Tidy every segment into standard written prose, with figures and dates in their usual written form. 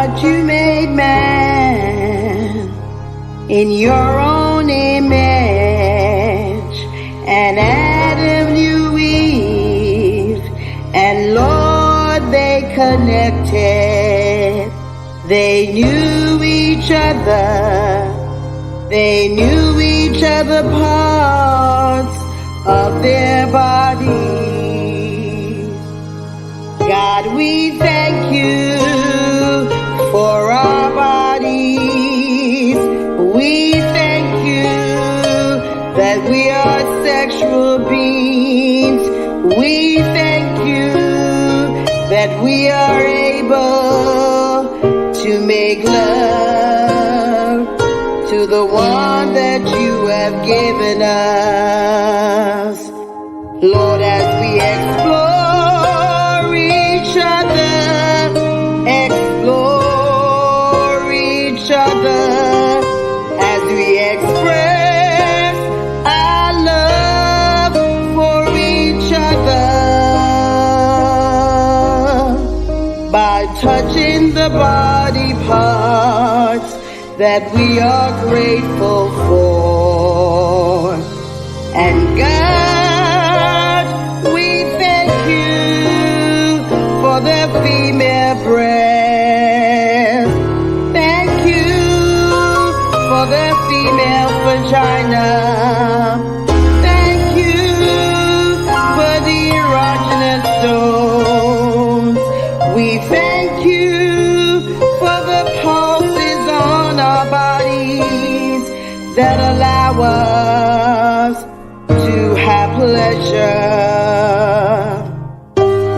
God, you made man in your own image, and Adam knew Eve, and Lord, they connected. They knew each other. They knew each other parts of their bodies. God, we thank you for our bodies. We thank you that we are sexual beings. We thank you that we are able to make love to the one that you have given us. Lord, as we explore each other, as we express our love for each other by touching the body parts that we are grateful for. And God, we thank you for the female breast. Thank you for the female vagina. Thank you for the erogenous stones. We thank you for the pulses on our bodies that allow us to have pleasure.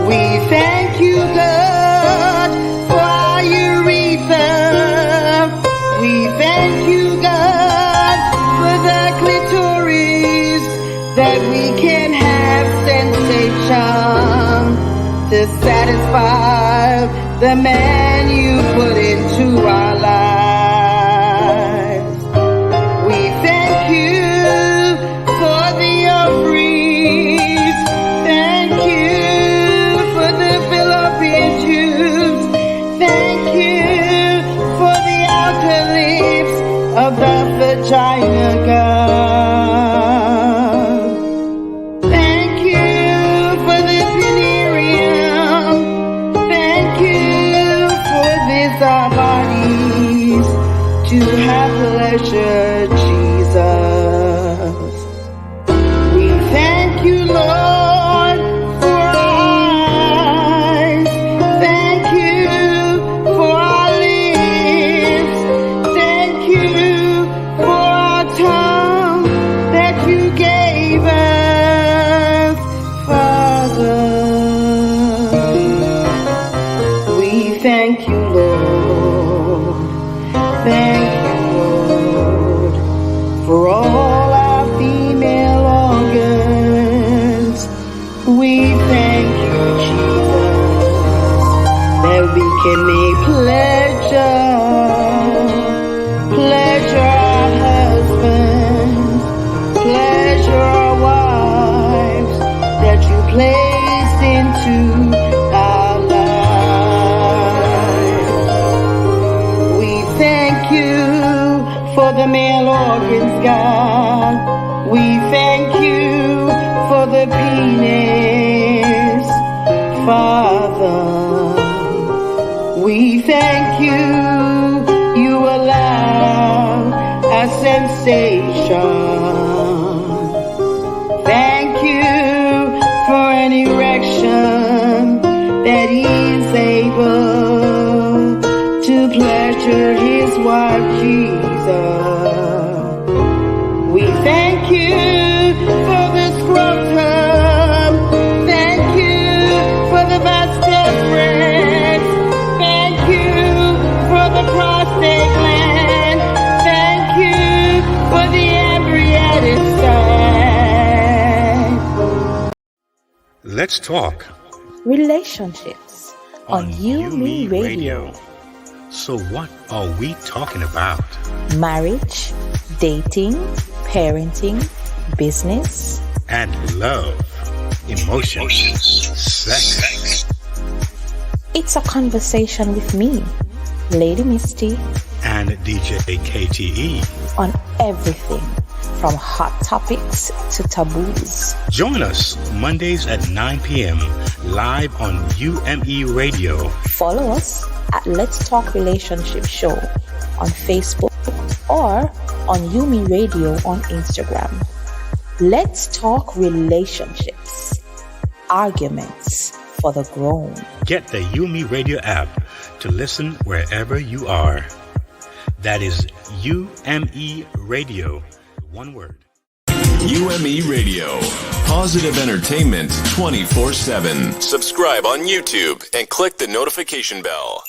We thank you, God, for our urethra. We thank you, God, for the clitoris, that we can have sensation to satisfy the man you put into our lives. We thank you for the ovaries. Thank you for the fallopian tubes. Thank you for the outer lips of the vagina, God. Thank you for the perineum. Thank you for this, our bodies, to have pleasure, Jesus. We thank you, Lord, for our eyes. Thank you for our lips. Thank you for our tongue that you gave us, Father. We thank you, Lord. Thank you, Lord, for all our female organs. We thank you, Jesus, that we can make pleasure our husbands, pleasure our wives, that you placed into our lives. We thank you for the male organs, God. We thank you for the penis, Father. We thank you, you allow a sensation. Thank you for an erection that he's able to pleasure his wife, Jesus. We thank you for the scrotum. Thank you for the vascular breast. Thank you for the prostate gland. Thank you for the embryonic sac. Let's talk Relationships on UMEradio. So what are we talking about? Marriage, dating, parenting, business, And love, emotions, sex. It's a conversation with me, Lady Misty, and DJ KTE on everything from hot topics to taboos. Join us Mondays at 9 p.m. live on UMEradio. Follow us at Let's Talk Relationship Show on Facebook or on UMEradio on Instagram. Let's talk relationships, arguments for the grown. Get the UMEradio app to listen wherever you are. That is UMEradio, one word. UMEradio, positive entertainment 24/7. Subscribe on YouTube and click the notification bell.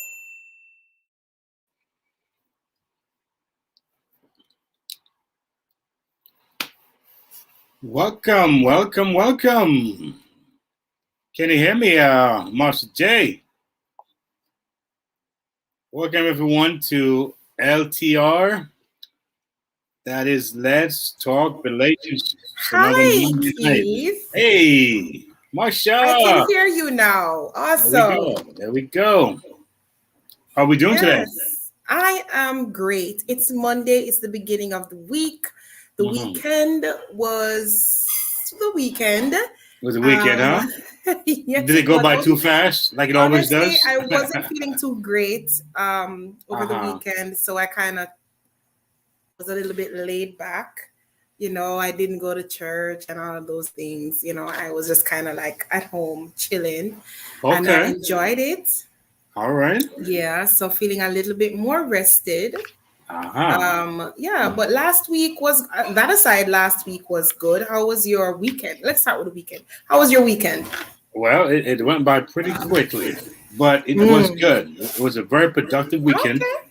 Welcome. Can you hear me, Master J? Welcome everyone to LTR. That is Let's Talk Relationships. Hi, Keith. Hey, Marsha. I can hear you now. Awesome. There we go. How are we doing today? I am great. It's Monday. It's the beginning of the week. The weekend was the weekend. It was a weekend, huh? Yes, did it go by too fast, like it always does? I wasn't feeling too great over the weekend, so I kind of was a little bit laid back. You know, I didn't go to church and all of those things. You know, I was just kind of like at home chilling, and I enjoyed it. All right. Yeah, so feeling a little bit more rested. Yeah, but last week was that aside. Last week was good. How was your weekend? Let's start with the weekend. How was your weekend? Well, it went by pretty quickly, but it was good. It was a very productive weekend. Okay.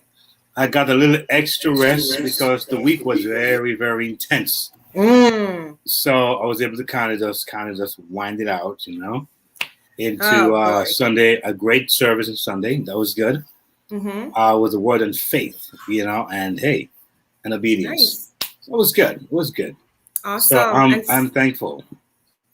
I got a little extra rest because the week was very, very intense. So I was able to kind of just wind it out, you know, into Sunday. A great service on Sunday. That was good. Was a word and faith, you know, and and obedience. Nice. So it was good. It was good. Awesome. So I'm thankful.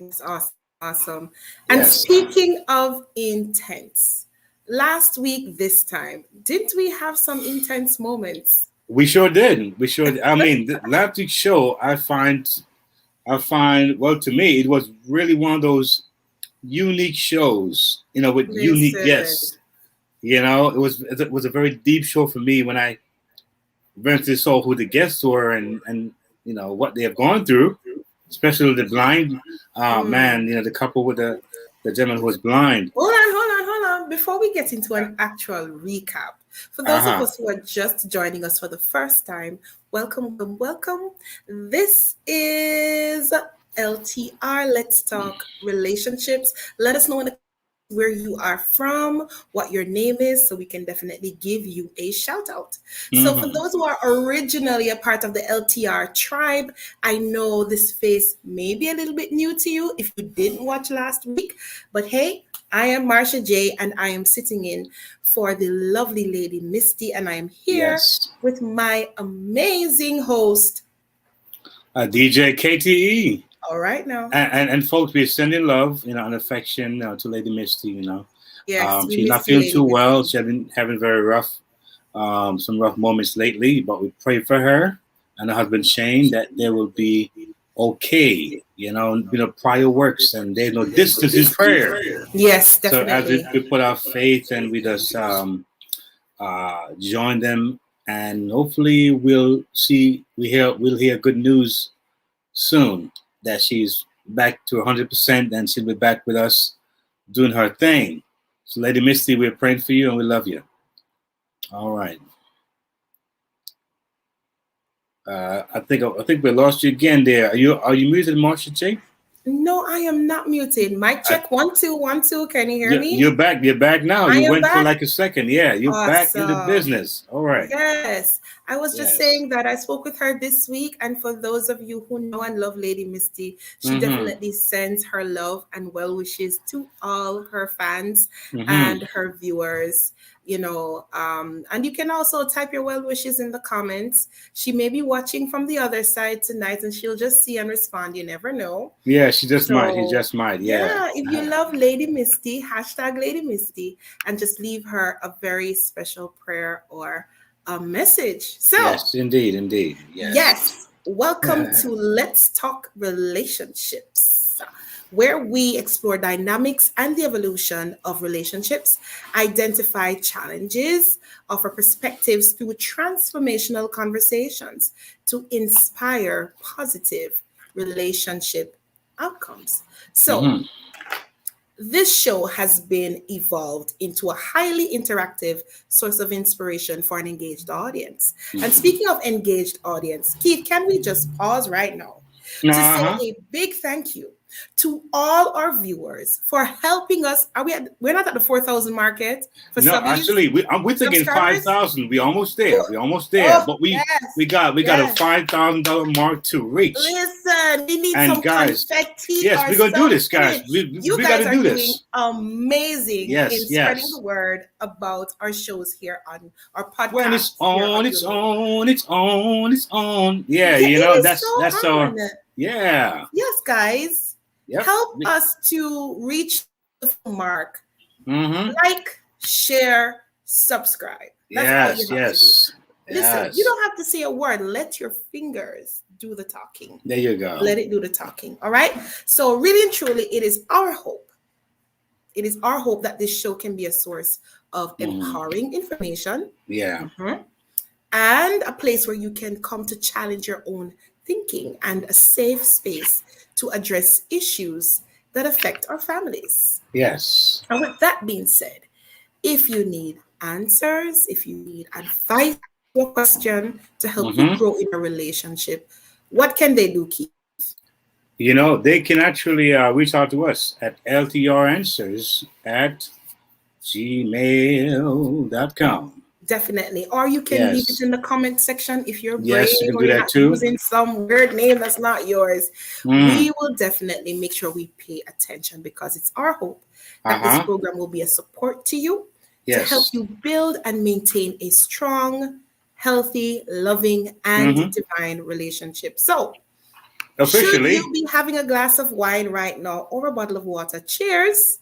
It's awesome. And speaking of intense, last week this time, didn't we have some intense moments? We sure did. I mean, the last week's show, I find. Well, to me, it was really one of those unique shows, you know, with unique guests. You know, it was a very deep show for me when I eventually saw who the guests were and you know what they have gone through, especially the blind man. You know, the couple with the gentleman who was blind. Hold on. Before we get into an actual recap, for those of us who are just joining us for the first time, welcome. This is LTR. Let's Talk Relationships. Let us know in the where you are from, what your name is, so we can definitely give you a shout out. So for those who are originally a part of the LTR tribe, I know this face may be a little bit new to you if you didn't watch last week, but hey, I am Marsha J and I am sitting in for the lovely Lady Misty, and I am here with my amazing host, DJ KTE. All right now. And folks, we're sending love, you know, and affection to Lady Misty, you know. Yes, she's not feeling too well. She's been having some rough moments lately, but we pray for her and her husband Shane that they will be okay, you know, prior works, and there's no distance in prayer. Yes, definitely. So as we put our faith and we just join them, and hopefully we'll hear good news soon, that she's back to 100% and she'll be back with us doing her thing. So Lady Misty, we're praying for you and we love you. All right. I think we lost you again there. Are you muted, Marsha J? No, I am not muted. Mic check 1 2 1 2. Can you hear me? You're back now. You went for like a second. Yeah, you're back in the business. All right. Yes. I was just saying that I spoke with her this week, and for those of you who know and love Lady Misty, she definitely sends her love and well wishes to all her fans and her viewers. You know, and you can also type your well wishes in the comments. She may be watching from the other side tonight, and she'll just see and respond. You never know. Yeah, she just might. She just might. Yeah. If you love Lady Misty, hashtag Lady Misty, and just leave her a very special prayer or a message. So yes, indeed. Yes. Welcome to Let's Talk Relationships, where we explore dynamics and the evolution of relationships, identify challenges, offer perspectives through transformational conversations to inspire positive relationship outcomes. So, this show has been evolved into a highly interactive source of inspiration for an engaged audience. And speaking of engaged audience, Keith, can we just pause right now to say a big thank you to all our viewers for helping us. We're not at the 4,000 market for no, subbies? Actually, we're thinking 5,000. We're almost there. But we got a $5,000 mark to reach. Listen, we need and some guys, confetti. Yes, we're gonna do this, guys. We got to do this. Amazing in spreading the word about our shows here on our podcast. When it's on. Yeah, you know that's our. Yeah. Yes, guys. Yep. Help us to reach the mark. Like, share, subscribe. That's all you have to do. Listen, you don't have to say a word. Let your fingers do the talking. There you go. Let it do the talking. All right. So really and truly, it is our hope. It is our hope that this show can be a source of empowering information. Yeah. And a place where you can come to challenge your own thinking and a safe space to address issues that affect our families. Yes. And with that being said, if you need answers, if you need advice to a question to help you grow in a relationship, what can they do, Keith? You know, they can actually reach out to us at ltranswers@gmail.com. Definitely. Or you can leave it in the comment section if you're brave you can or do you're that not too. using some weird name that's not yours. We will definitely make sure we pay attention because it's our hope that this program will be a support to you to help you build and maintain a strong, healthy, loving, and divine relationship. So, officially, should you be having a glass of wine right now or a bottle of water? Cheers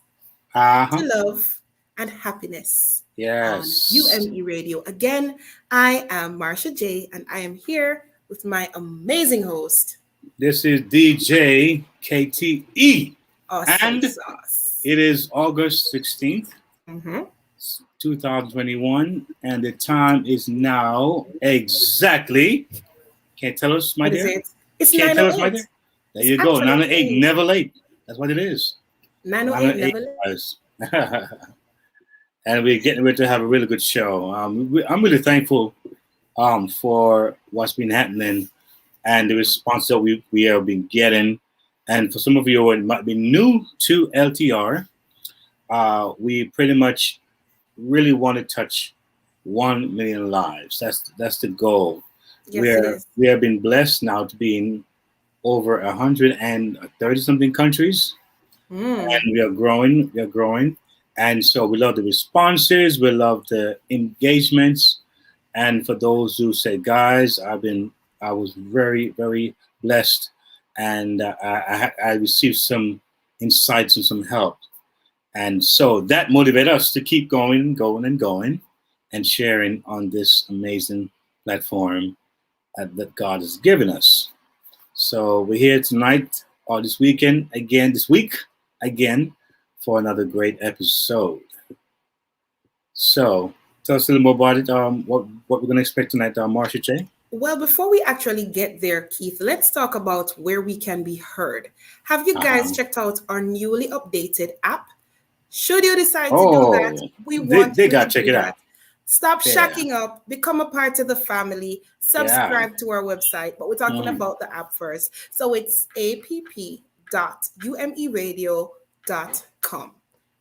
to love and happiness. Yes. On UME Radio. Again, I am Marsha J, and I am here with my amazing host. This is DJ KTE. Awesome and sauce. It is August 16th, 2021, and the time is now exactly. Can't tell us, my dear? It's Can't tell us, 9:08. my dear? There you go. 9:08, never late. That's what it is. 9:08, never late. And we're getting ready to have a really good show. I'm really thankful for what's been happening and the response that we have been getting. And for some of you who might be new to LTR, we pretty much really want to touch 1 million lives. That's the goal. Yes, we have been blessed now to be in over 130 something countries, and we are growing. And so we love the responses, we love the engagements, and for those who say, guys, I was very, very blessed, and I received some insights and some help, and so that motivated us to keep going, and sharing on this amazing platform that God has given us. So we're here tonight or this week again. For another great episode. So, tell us a little more about it. What we're going to expect tonight, Marsha J. Well, before we actually get there, Keith, let's talk about where we can be heard. Have you guys checked out our newly updated app? Should you decide to do that, we want they got to check it out. Stop shacking up, become a part of the family, subscribe to our website. But we're talking about the app first. So it's app.umeradio.com.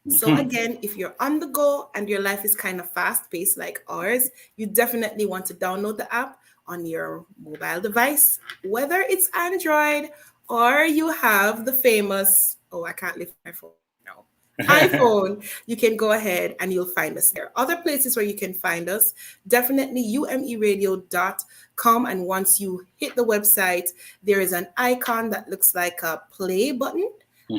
So again, if you're on the go and your life is kind of fast-paced like ours, you definitely want to download the app on your mobile device, whether it's Android or you have the famous, I can't lift my phone now, iPhone. You can go ahead and you'll find us there. Other places where you can find us, definitely UMEradio.com. And once you hit the website, there is an icon that looks like a play button.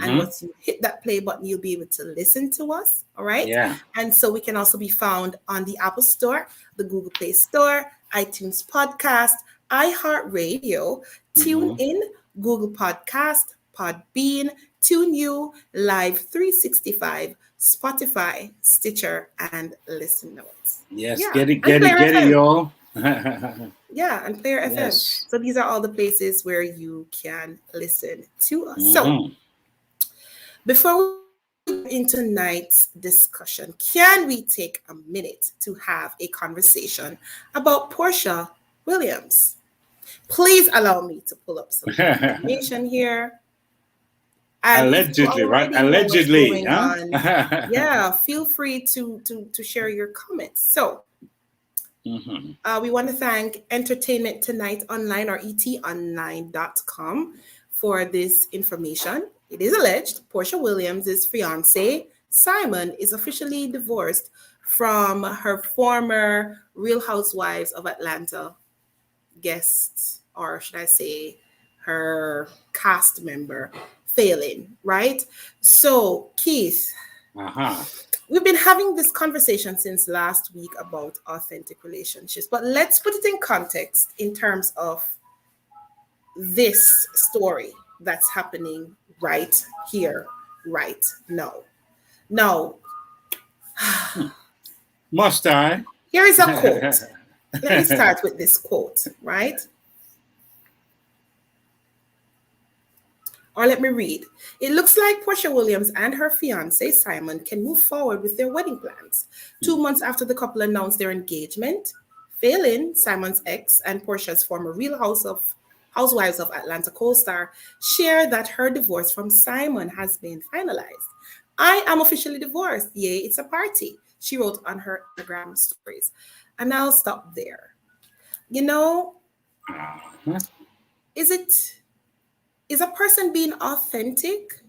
And once you hit that play button, you'll be able to listen to us. All right. Yeah. And so we can also be found on the Apple Store, the Google Play Store, iTunes Podcast, iHeartRadio, TuneIn, Google Podcast, Podbean, TuneU, Live 365, Spotify, Stitcher, and Listen Notes. Yes. Yeah. Get it, y'all. Yeah, and Player FM. Yes. So these are all the places where you can listen to us. So before we get into tonight's discussion, can we take a minute to have a conversation about Portia Williams? Please allow me to pull up some information here. And allegedly, right? Allegedly. Yeah, feel free to share your comments. So we want to thank Entertainment Tonight Online, or etonline.com, for this information. It is alleged Portia Williams' fiance, Simon, is officially divorced from her former Real Housewives of Atlanta guest, or should I say her cast member, Phelan, right? So, Keith, we've been having this conversation since last week about authentic relationships, but let's put it in context in terms of this story that's happening right here, right now. Now, must I? Here is a quote. Let me start with this quote, right? Or let me read. It looks like Portia Williams and her fiancé, Simon, can move forward with their wedding plans. 2 months after the couple announced their engagement, Phelan, Simon's ex, and Portia's former Real Housewives of Atlanta co-star, shared that her divorce from Simon has been finalized. I am officially divorced. Yay, it's a party, she wrote on her Instagram stories. And I'll stop there. You know, is a person being authentic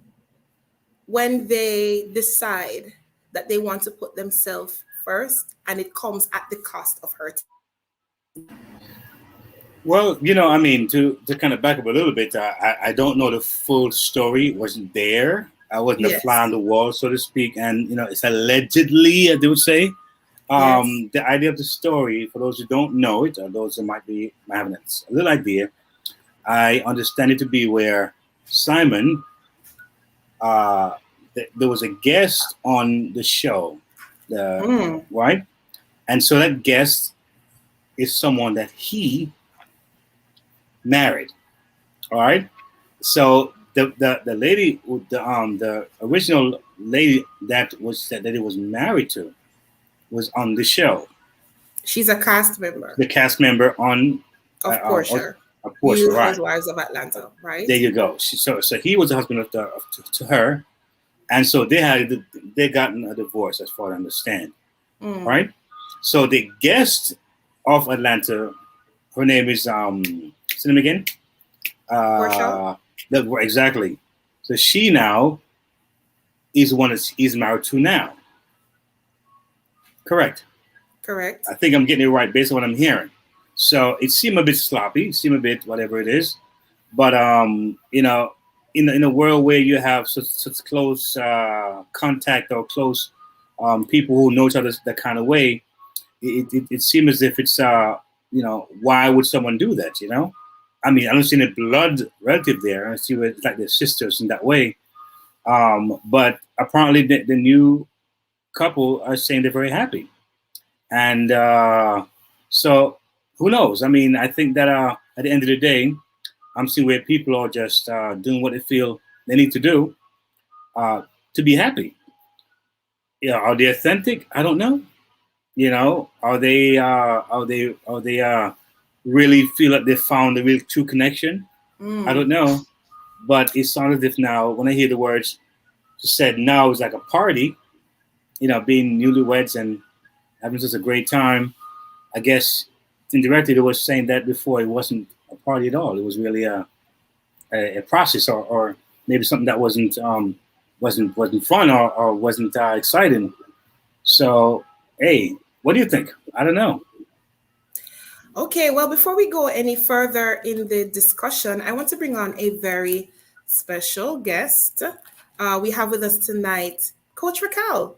when they decide that they want to put themselves first and it comes at the cost of her time? Well, to kind of back up a little bit, I don't know the full story. It wasn't there. I wasn't a fly on the wall, so to speak. And, it's allegedly, I would say. The idea of the story, for those who don't know it, or those who might have a little idea, I understand it to be where Simon, there was a guest on the show, right? And so that guest is someone that he married, all right? So the lady, the original lady that he was married to, was on the show. She's a cast member. The cast member of Portia. Of Portia, right? Housewives of Atlanta, right? There you go. So he was the husband to her, and so they gotten a divorce, as far as I understand, right? So the guest of Atlanta, her name is say them again. Portia. Exactly. So she now is the one that he's married to now. Correct. I think I'm getting it right based on what I'm hearing. So it seemed a bit sloppy, seemed a bit whatever it is. But, in a world where you have such close contact or close people who know each other that kind of way, it seems as if it's, why would someone do that, I mean, I don't see any blood relative there. I see it's like they're sisters in that way. But apparently the new couple are saying they're very happy. And so who knows? I mean, I think that at the end of the day, I'm seeing where people are just doing what they feel they need to do to be happy. Are they authentic? I don't know. Are they really feel like they found the real true connection? I don't know. But it sounds as if now, when I hear the words said now it's like a party, being newlyweds and having such a great time. I guess indirectly they were saying that before it wasn't a party at all. It was really a process, or maybe something that wasn't fun or wasn't exciting. So, hey, what do you think? I don't know. Okay, well, before we go any further in the discussion, I want to bring on a very special guest. We have with us tonight Coach Raquel,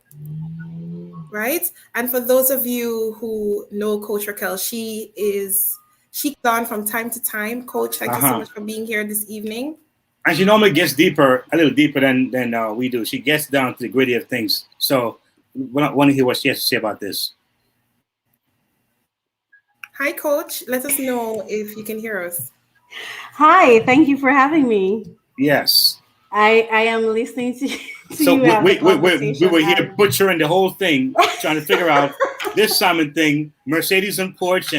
right? And for those of you who know Coach Raquel, she's on from time to time. Coach, thank you so much for being here this evening. And she normally gets a little deeper than we do. She gets down to the gritty of things. So we want to hear what she has to say about this. Hi, Coach. Let us know if you can hear us. Hi, thank you for having me. Yes. I am listening to so you. We were here butchering the whole thing, trying to figure out this Simon thing. Mercedes and Porsche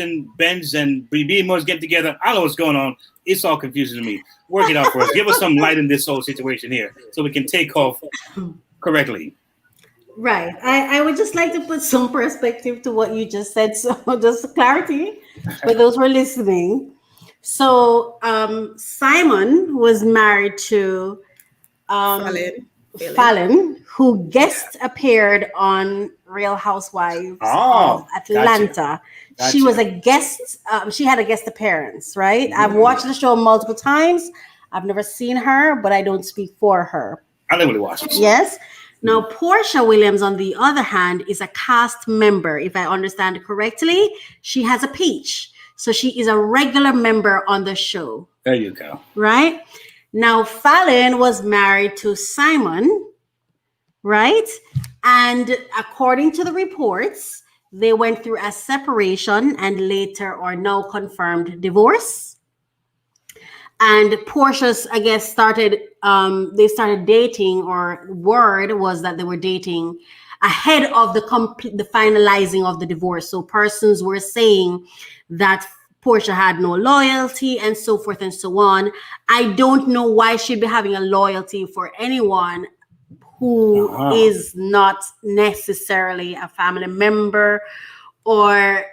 and Benz and BMWs get together. I don't know what's going on. It's all confusing to me. Work it out for us. Give us some light in this whole situation here so we can take off correctly. Right. I would just like to put some perspective to what you just said. So just clarity for those who are listening. So Simon was married to Fallon, who guest appeared on Real Housewives of Atlanta. Gotcha. She was a guest. She had a guest appearance, right? Mm-hmm. I've watched the show multiple times. I've never seen her, but I don't speak for her. I never watched it. Yes. Now, Portia Williams, on the other hand, is a cast member. If I understand it correctly, she has a peach. So she is a regular member on the show. There you go. Right? Now, Fallon was married to Simon, right? And according to the reports, they went through a separation and later or now confirmed divorce. And Portia's, I guess, they started dating, or word was that they were dating ahead of the finalizing of the divorce. So persons were saying that Portia had no loyalty and so forth and so on. I don't know why she'd be having a loyalty for anyone who is not necessarily a family member, or,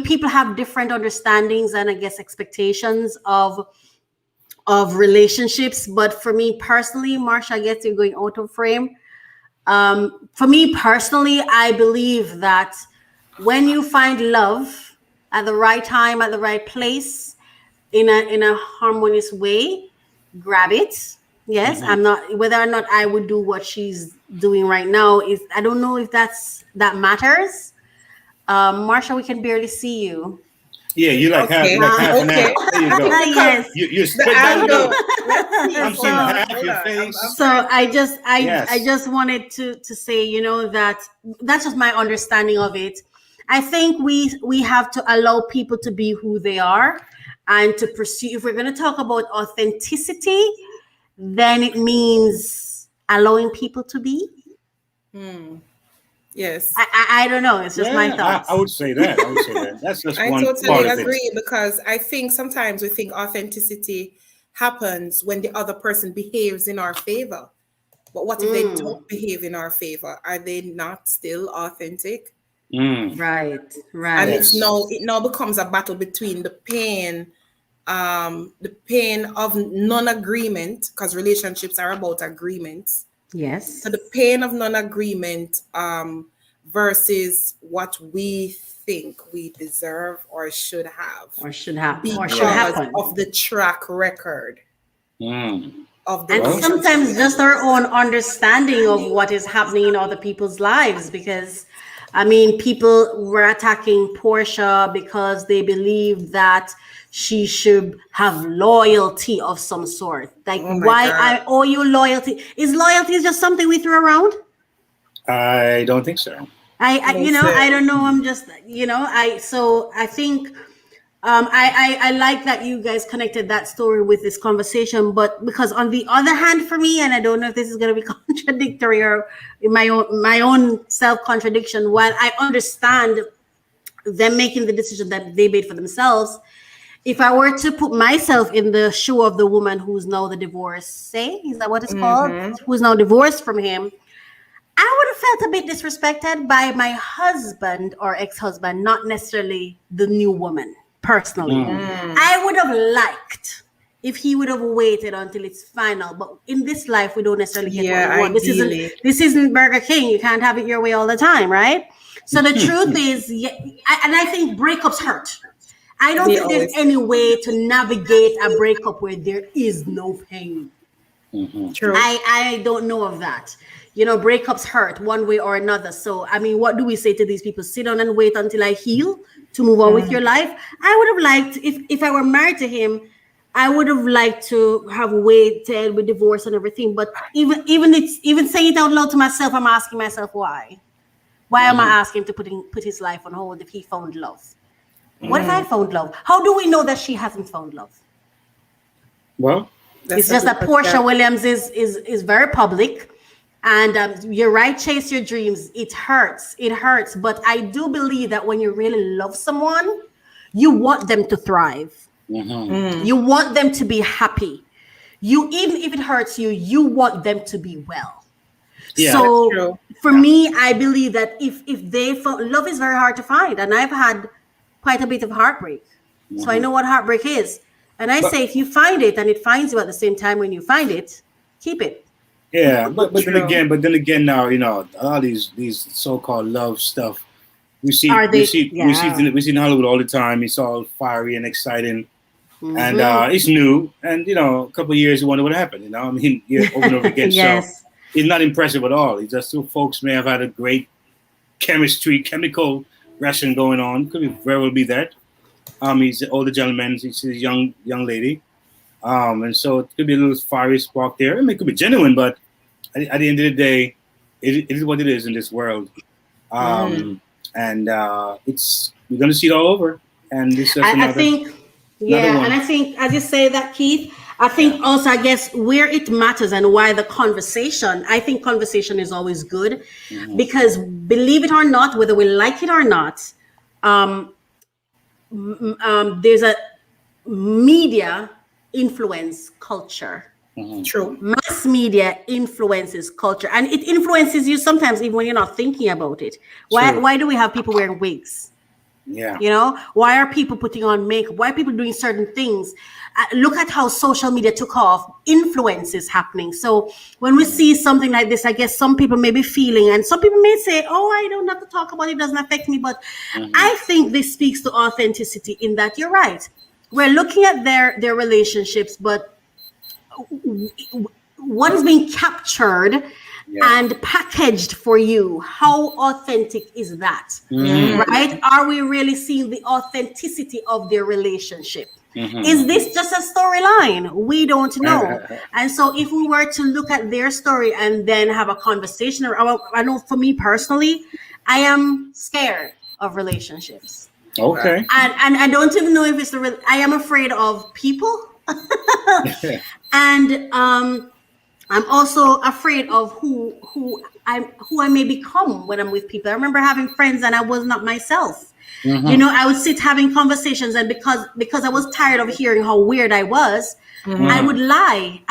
people have different understandings and I guess expectations of relationships. But for me personally, Marsha, I guess you're going out of frame. For me personally, I believe that when you find love at the right time, at the right place, in a harmonious way, grab it. Yes, I'm not, whether or not I would do what she's doing right now, I don't know if that matters. Marsha, we can barely see you. Yeah, you like half an hour. There you go. Yes. You split that look. I'm seeing half your face. So I just wanted to say, that's just my understanding of it. I think we have to allow people to be who they are and to pursue. If we're going to talk about authenticity, then it means allowing people to be. Yes. I don't know. It's just my thoughts. I would say that. That's just I one totally part of agree, it. because I think sometimes we think authenticity happens when the other person behaves in our favor. But what if they don't behave in our favor? Are they not still authentic? Right. And it now becomes a battle between the pain of non-agreement, because relationships are about agreements. Yes. So the pain of non-agreement versus what we think we deserve or should have. Because of the track record. And sometimes just our own understanding of what is happening in other people's lives, because people were attacking Portia because they believe that she should have loyalty of some sort. Like, why God. I owe you loyalty? Is loyalty just something we throw around? I don't think so. I don't know. I'm just, I think I like that you guys connected that story with this conversation, but because on the other hand, for me, and I don't know if this is going to be contradictory or my own self-contradiction, while I understand them making the decision that they made for themselves, if I were to put myself in the shoe of the woman who's now the divorcee, is that what it's called? Who's now divorced from him, I felt a bit disrespected by my husband or ex-husband, not necessarily the new woman, personally. I would have liked if he would have waited until it's final. But in this life, we don't necessarily get what we want. This isn't Burger King. You can't have it your way all the time, right? So the truth is, and I think breakups hurt. I don't think there's any way to navigate a breakup where there is no pain. True. I don't know of that. You know, breakups hurt one way or another. So, I mean, what do we say to these people? Sit down and wait until I heal to move on with your life? I would have liked, if I were married to him, I would have liked to have waited with divorce and everything. But even saying it out loud to myself, I'm asking myself why. Why am I asking him to put his life on hold if he found love? What if I found love? How do we know that she hasn't found love? Well, it's just that Portia Williams is very public. And you're right, chase your dreams. It hurts. But I do believe that when you really love someone, you want them to thrive. You want them to be happy. Even if it hurts you, you want them to be well. Yeah, so for me, I believe that if they love is very hard to find, and I've had quite a bit of heartbreak, so I know what heartbreak is. And I say, if you find it and it finds you at the same time when you find it, keep it. Yeah, but then again, now all these so-called love stuff we see in Hollywood all the time. It's all fiery and exciting, and it's new. And a couple of years, you wonder what happened. I mean, over and over again. Yes. So it's not impressive at all. It's just two folks may have had a great chemical reaction going on. Could very well be that. He's an older gentleman. She's a young lady. And so it could be a little fiery spark there. I mean, it could be genuine, but at the end of the day, it is what it is in this world. And we're going to see it all over. And this is I think, and I think, as you say that, Keith, I think also, I guess, where it matters and why I think conversation is always good, because believe it or not, whether we like it or not, there's a media influence culture. True. Mass media influences culture, and it influences you sometimes even when you're not thinking about it. Why do we have people wearing wigs? Yeah. Why are people putting on makeup? Why are people doing certain things? Look at how social media took off. Influence is happening. So when we see something like this, I guess some people may be feeling, and some people may say, oh, I don't have to talk about it. It doesn't affect me. But I think this speaks to authenticity in that you're right. We're looking at their relationships, but what is being captured and packaged for you, how authentic is that? Right? Are we really seeing the authenticity of their relationship? Is this just a storyline? We don't know. And so if we were to look at their story and then have a conversation, I know for me personally, I am scared of relationships. Okay. And I don't even know if it's I am afraid of people. And I'm also afraid of who I may become when I'm with people. I remember having friends and I was not myself. I would sit having conversations, and because I was tired of hearing how weird I was, I would lie.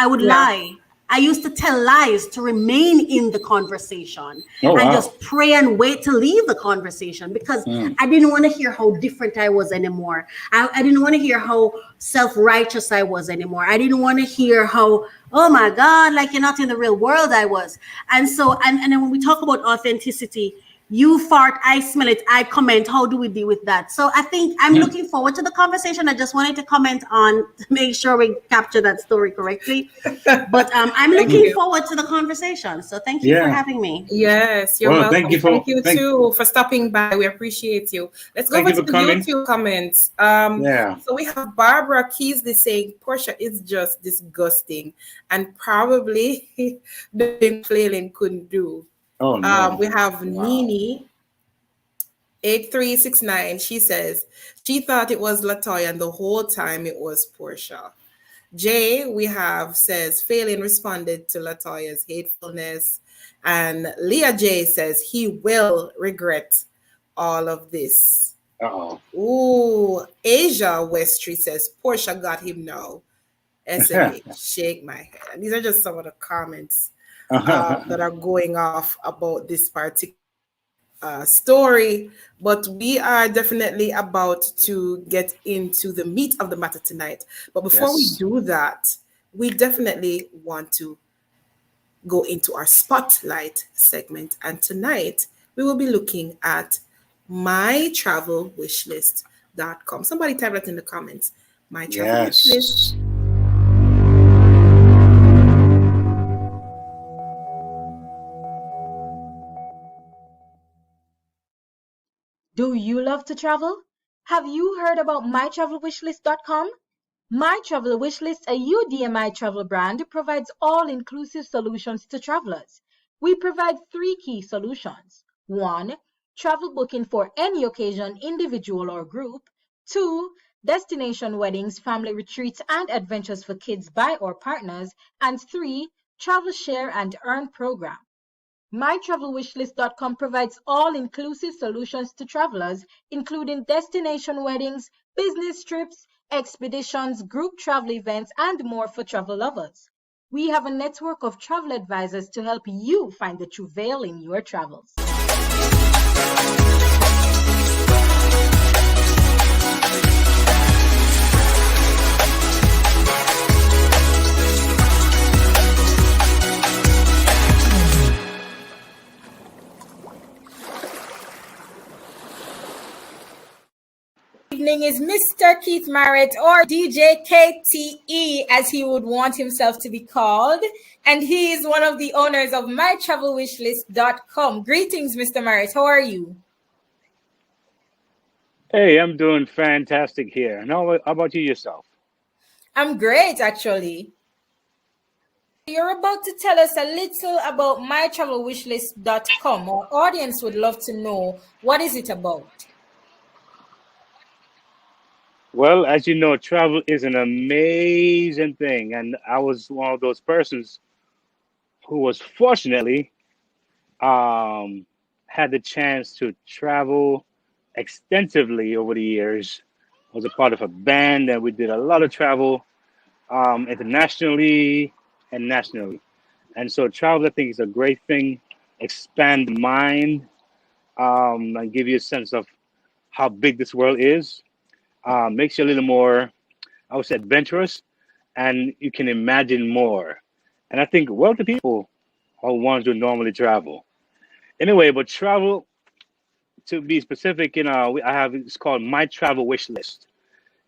I used to tell lies to remain in the conversation just pray and wait to leave the conversation because I didn't want to hear how different I was anymore. I didn't want to hear how self-righteous I was anymore. I didn't want to hear how, oh my God, like you're not in the real world I was. And so, and then when we talk about authenticity, you fart, I smell it, I comment, how do we deal with that? So I think I'm looking forward to the conversation. I just wanted to comment on to make sure we capture that story correctly. But I'm looking forward to the conversation. So thank you for having me. Yes, you're welcome. Thank you too for stopping by. We appreciate you. Let's go over to the YouTube comments. So we have Barbara Keesley saying Portia is just disgusting and probably the flailing couldn't do. Oh, no. We have Nini 8369. She says she thought it was Latoya and the whole time it was Portia. Jay, we have, says Phelan responded to Latoya's hatefulness. And Leah J says he will regret all of this. Ooh, Asia Westry says Portia got him now. SMH, shake my head. And these are just some of the comments. that are going off about this particular story, but we are definitely about to get into the meat of the matter tonight. But before we do that, we definitely want to go into our spotlight segment. And tonight we will be looking at mytravelwishlist.com. Somebody type that in the comments. My Travel Wishlist. Do you love to travel? Have you heard about mytravelwishlist.com? My Travel Wishlist, a UDMI travel brand, provides all-inclusive solutions to travelers. We provide 3 key solutions. 1. Travel booking for any occasion, individual or group. 2. Destination weddings, family retreats, and adventures for kids by or partners. And 3. Travel share and earn program. MyTravelWishlist.com provides all-inclusive solutions to travelers, including destination weddings, business trips, expeditions, group travel events, and more for travel lovers. We have a network of travel advisors to help you find the true veil in your travels. Evening is Mr. Keith Marrett, or DJ KTE, as he would want himself to be called. And he is one of the owners of mytravelwishlist.com. Greetings, Mr. Marrett. How are you? Hey, I'm doing fantastic here. And how about you yourself? I'm great, actually. You're about to tell us a little about mytravelwishlist.com. Our audience would love to know, what is it about? Well, as you know, travel is an amazing thing. And I was one of those persons who was fortunately had the chance to travel extensively over the years. I was a part of a band and we did a lot of travel internationally and nationally. And so travel, I think, is a great thing. Expand the mind and give you a sense of how big this world is. Makes you a little more, I would say, adventurous, and you can imagine more. And I think wealthy people are ones who normally travel. Anyway, but travel, to be specific, I have, it's called My Travel Wishlist.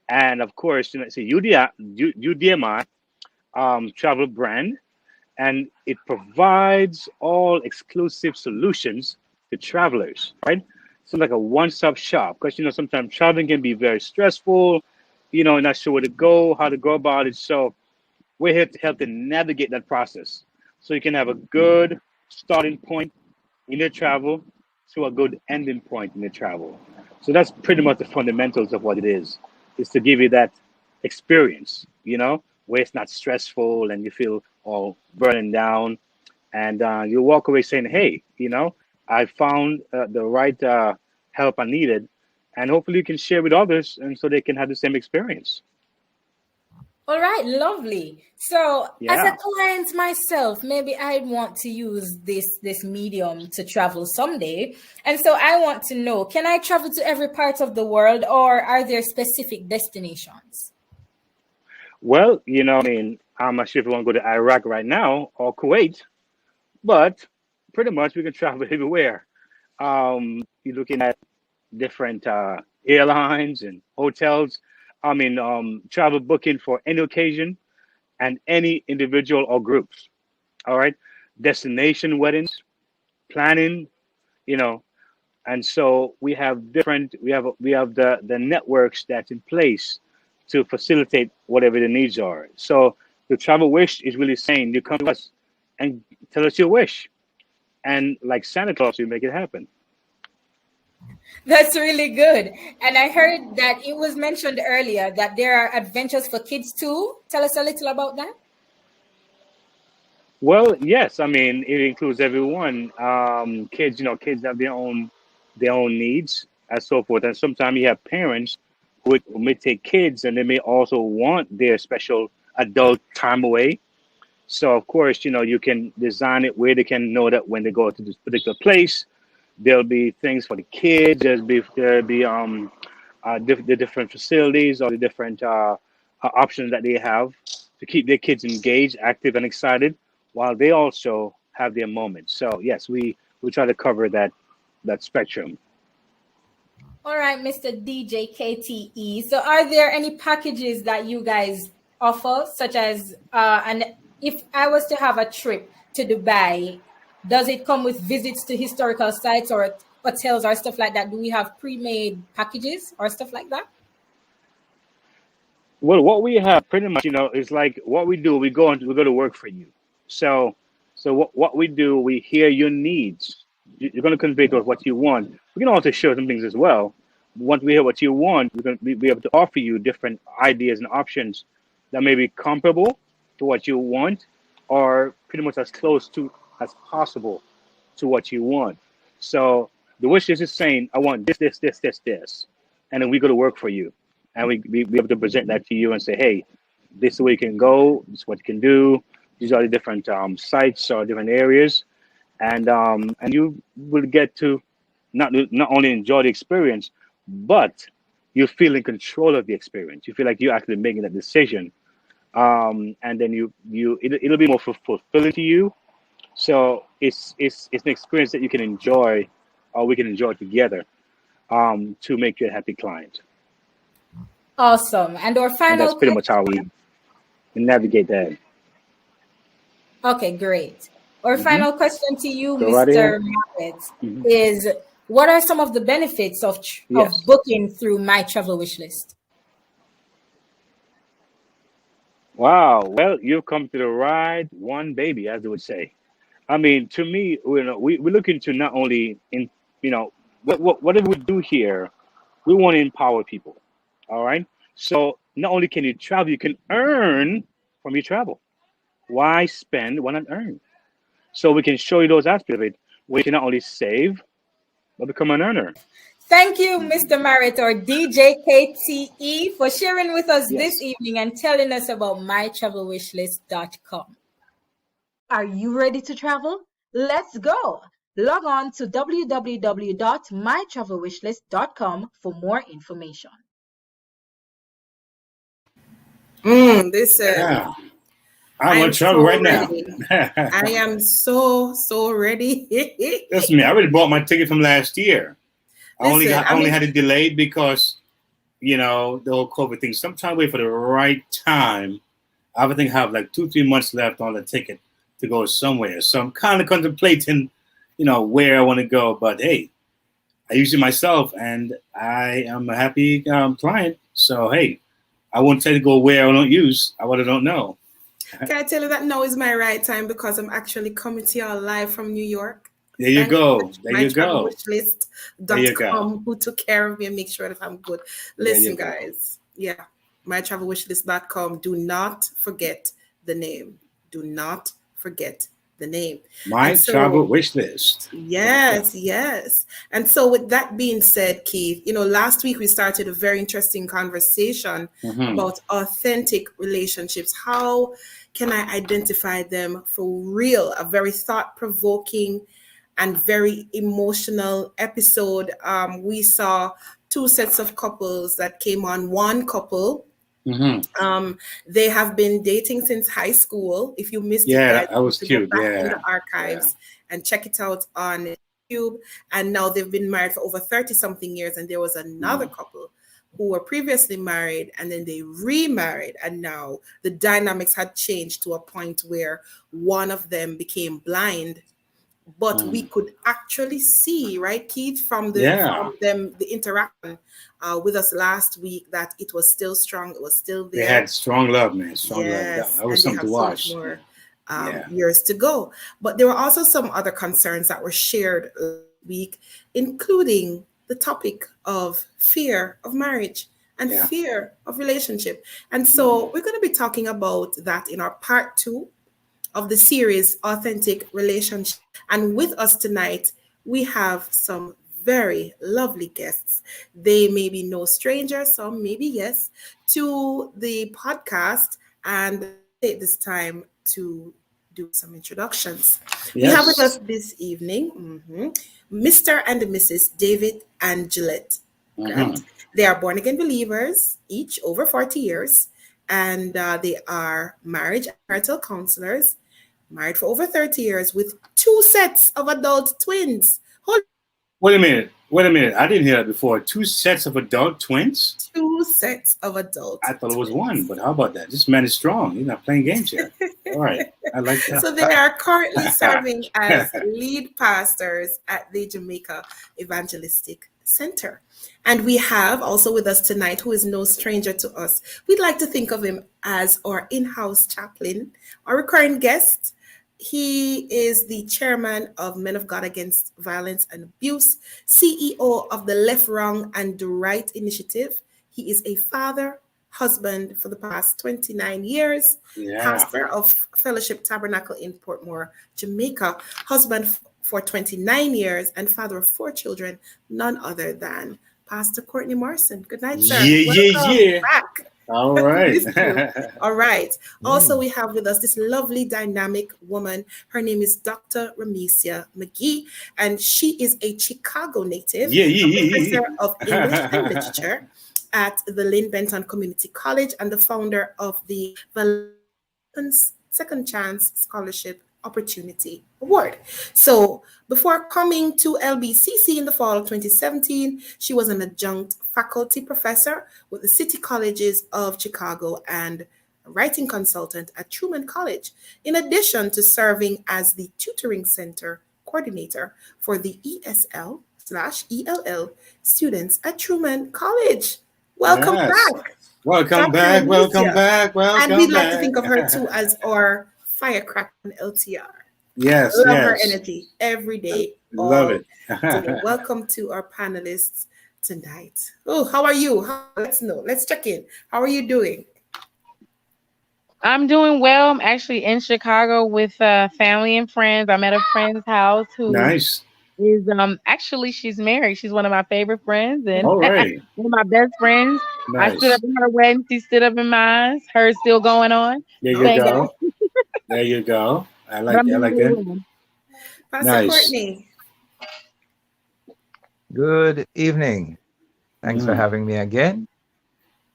And of course, it's a UDMI travel brand, and it provides all exclusive solutions to travelers, right? So like a one-stop shop, because sometimes traveling can be very stressful, not sure where to go, how to go about it. So we're here to help to navigate that process, so you can have a good starting point in your travel to a good ending point in your travel. So that's pretty much the fundamentals of what it is to give you that experience, where it's not stressful and you feel all burning down, and you walk away saying, hey, I found the right help I needed, and hopefully you can share with others, and so they can have the same experience. All right, lovely. So as a client myself, maybe I'd want to use this medium to travel someday. And so I want to know, can I travel to every part of the world, or are there specific destinations? Well, I'm not sure if you want to go to Iraq right now or Kuwait, but pretty much we can travel everywhere. You're looking at different airlines and hotels. Travel booking for any occasion and any individual or groups. All right. Destination weddings, planning, and so we have the networks that's in place to facilitate whatever the needs are. So the travel wish is really saying, you come to us and tell us your wish. And like Santa Claus, you make it happen. That's really good. And I heard that it was mentioned earlier that there are adventures for kids too. Tell us a little about that. Well, yes. It includes everyone. Kids, kids have their own needs and so forth. And sometimes you have parents who may take kids and they may also want their special adult time away. So of course, you can design it where they can know that when they go to this particular place, there'll be things for the kids. There'll be the different facilities or the different options that they have to keep their kids engaged, active, and excited, while they also have their moments. So yes, we try to cover that spectrum. All right, Mr. DJ KTE. So are there any packages that you guys offer, such as and if I was to have a trip to Dubai, does it come with visits to historical sites or hotels or stuff like that? Do we have pre-made packages or stuff like that? Well, what we have pretty much, is like what we do. We go to work for you. So what we do, we hear your needs. You're going to convey to us what you want. We can also show some things as well. Once we hear what you want, we're going to be able to offer you different ideas and options that may be comparable to what you want, or pretty much as close to as possible to what you want. So the wish list is saying, I want this, and then we go to work for you, and we be able to present that to you and say, hey, this is where you can go, this is what you can do, these are the different sites or different areas, and you will get to not only enjoy the experience, but you feel in control of the experience. You feel like you're actually making that decision, and then it'll be more fulfilling to you. So it's an experience that you can enjoy, or we can enjoy together, to make you a happy client. Awesome. And our final. And that's pretty much how we navigate that. Okay, great. Our final question to you, Go right Mr. ahead. Marriott, is what are some of the benefits of Yes. booking through My Travel Wishlist? Wow. Well, you've come to the right one, baby, as they would say. I mean, to me, we're looking to not only whatever we do here, we want to empower people. All right. So not only can you travel, you can earn from your travel. Why spend? Why not earn? So we can show you those aspects of it, where you can not only save, but become an earner. Thank you, Mr. Marriott or DJ KTE, for sharing with us Yes. this evening and telling us about mytravelwishlist.com. Are you ready to travel? Let's go. Log on to www.mytravelwishlist.com for more information. Listen. Yeah. I'm on trouble so right ready. now. I am so ready. That's me. I already bought my ticket from last year. I only had it delayed because, the whole COVID thing. So I'm trying to wait for the right time. I would think I have like 2-3 months left on the ticket to go somewhere. So I'm kind of contemplating, where I want to go. But hey, I use it myself, and I am a happy client. So hey, I won't tell you to go where I don't use. I don't know. Can I tell you that now is my right time because I'm actually coming to y'all live from New York. There you go. There you go. MyTravelWishlist.com, who took care of me and make sure that I'm good. Listen, guys. Yeah. MyTravelWishlist.com. Do not forget the name. Do not forget the name. My Travel Wishlist. Yes, yes. And so with that being said, Keith, last week we started a very interesting conversation about authentic relationships. How can I identify them for real? A very thought-provoking and very emotional episode. We saw 2 sets of couples that came on. One couple, they have been dating since high school. If you missed it, that was cute. Go back in the archives and check it out on YouTube. And now they've been married for over 30-something years. And there was another couple who were previously married, and then they remarried, and now the dynamics had changed to a point where one of them became blind. But we could actually see, right, Keith, from the interaction with us last week, that it was still strong. It was still there. They had strong love, man. Strong love. That was something to watch. So much more years to go. But there were also some other concerns that were shared last week, including the topic of fear of marriage and fear of relationship. And so we're going to be talking about that in our part 2 of the series, Authentic Relationship. And with us tonight, we have some very lovely guests. They may be no strangers, some maybe yes, to the podcast. And at this time, to do some introductions. Yes. We have with us this evening Mr. and Mrs. David and Gillette. They are born again believers, each over 40 years, and they are marriage and marital counselors, married for over 30 years with 2 sets of adult twins. Wait a minute. I didn't hear that before. 2 sets of adult twins? 2 sets of adult I thought it was 1, but how about that? This man is strong. He's not playing games here. All right. I like that. So they are currently serving as lead pastors at the Jamaica Evangelistic Center. And we have also with us tonight, who is no stranger to us. We'd like to think of him as our in-house chaplain, our recurring guest. He is the chairman of Men of God Against Violence and Abuse, CEO of the Left, Wrong, and the Right Initiative. He is a father, husband for the past 29 years, pastor of Fellowship Tabernacle in Portmore, Jamaica, husband for 29 years, and father of 4 children, none other than Pastor Courtney Morrison. Good night, sir. Welcome back. All right. All right. Also, we have with us this lovely, dynamic woman. Her name is Dr. Ramesia McGee, and she is a Chicago native, professor of English and literature at the Lynn Benton Community College and the founder of the Valentine's Second Chance Scholarship Opportunity Award. So before coming to LBCC in the fall of 2017, she was an adjunct faculty professor with the City Colleges of Chicago and a writing consultant at Truman College, in addition to serving as the tutoring center coordinator for the ESL/ELL students at Truman College. Welcome back. Welcome back. And we'd like to think of her too as our firecracker on LTR. Love her energy every day. Love it. Welcome to our panelists tonight. Oh, how are you? Let's check in. How are you doing? I'm doing well. I'm actually in Chicago with family and friends. I'm at a friend's house who is actually, she's married. She's one of my favorite friends and one of my best friends. Nice. I stood up in her wedding. She stood up in mine. Hers still going on. There you go. I like that. Pastor Courtney. Good evening. Thanks for having me again.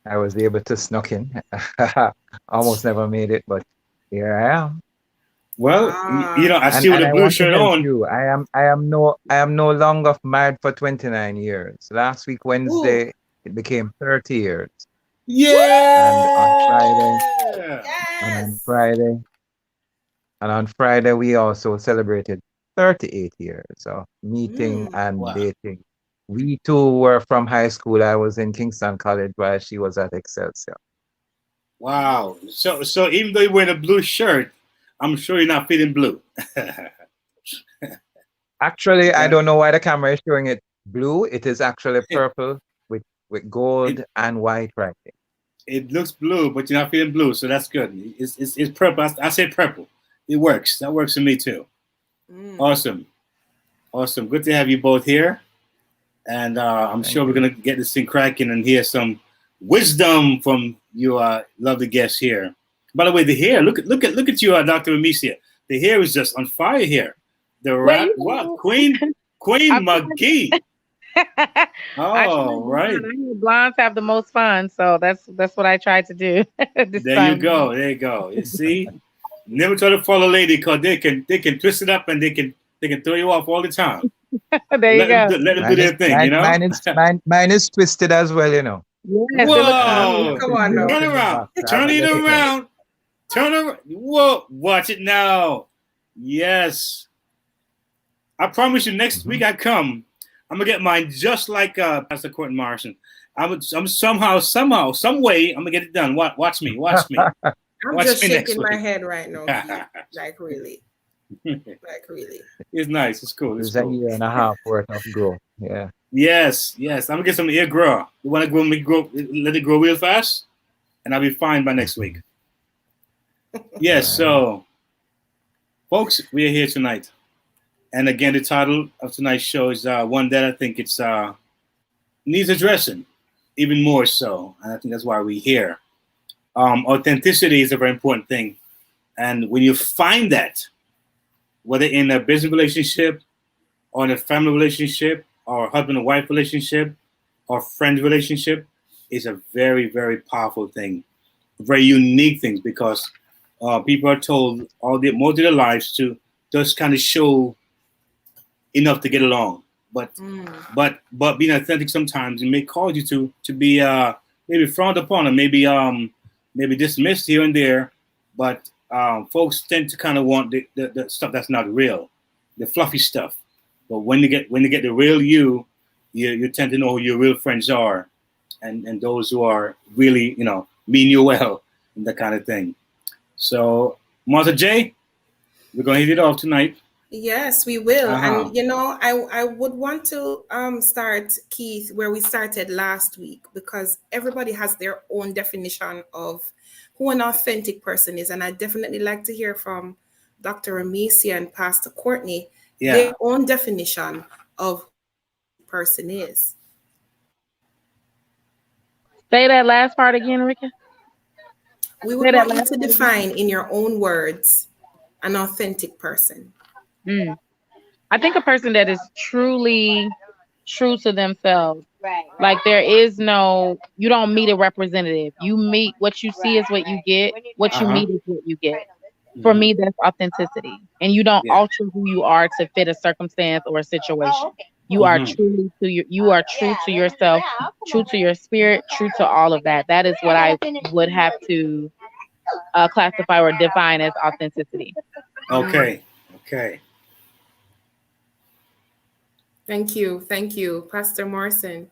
I was able to snuck in. Almost never made it, but here I am. Well, I see with the blue shirt on. I am no longer married for 29 years. Last week Wednesday it became 30 years. And on Friday we also celebrated 38 years of meeting and dating. We two were from high school. I was in Kingston College while she was at Excelsior. Wow. So even though you're wearing a blue shirt, I'm sure you're not feeling blue. Actually, I don't know why the camera is showing it blue. It is actually purple with gold and white writing. It looks blue, but you're not feeling blue, so that's good. It's purple. I say purple. It works. That works for me too. Awesome. Good to have you both here. And I'm sure we're going to get this thing cracking and hear some wisdom from you lovely guests here. By the way, the hair, look at you, Dr. Ramesia. The hair is just on fire here. Queen McGee. Right. Blondes have the most fun, so that's what I tried to do. There you go. You see, never try to follow a lady because they can twist it up and they can throw you off all the time. There you go. Let them do their thing, you know. Mine is twisted as well, you know. Yes, whoa! Come on, now. Turn around. Turn it around. Turn around. Whoa! Watch it now. Yes. I promise you, next week I come, I'm gonna get mine just like Pastor Courtney Morrison. I'm somehow, some way, I'm gonna get it done. Watch me. I'm just shaking my head right now. Like really. It's nice. It's cool. It's a year and a half worth of growth. Yeah. Yes. I'm gonna get some ear grow. You want to let it grow real fast, and I'll be fine by next week. Yes. So, folks, we are here tonight, and again, the title of tonight's show is one that I think it's needs addressing, even more so, and I think that's why we're here. Authenticity is a very important thing And when you find that, whether in a business relationship or in a family relationship or husband and wife relationship or friend relationship, is a very, very powerful thing, very unique thing, because people are told most of their lives to just kind of show enough to get along. But being authentic sometimes it may cause you to be maybe frowned upon or maybe dismissed here and there. But folks tend to kind of want the stuff that's not real, the fluffy stuff. But when you get the real you tend to know who your real friends are, and those who are really mean you well and that kind of thing. So, Martha J, we're gonna hit it off tonight. Yes, we will. And I would want to start, Keith, where we started last week, because everybody has their own definition of who an authentic person is. And I'd definitely like to hear from Dr. Ramisi and Pastor Courtney, their own definition of who a person is. Say that last part again, Rika. We would want you to define in your own words an authentic person. I think a person that is truly true to themselves. Right. Like you don't meet a representative. You meet what you see is what you get. What you meet is what you get. For me, that's authenticity. And you don't alter who you are to fit a circumstance or a situation. You are true to yourself, true to your spirit, true to all of that. That is what I would have to classify or define as authenticity. Okay. Thank you, Pastor Morrison.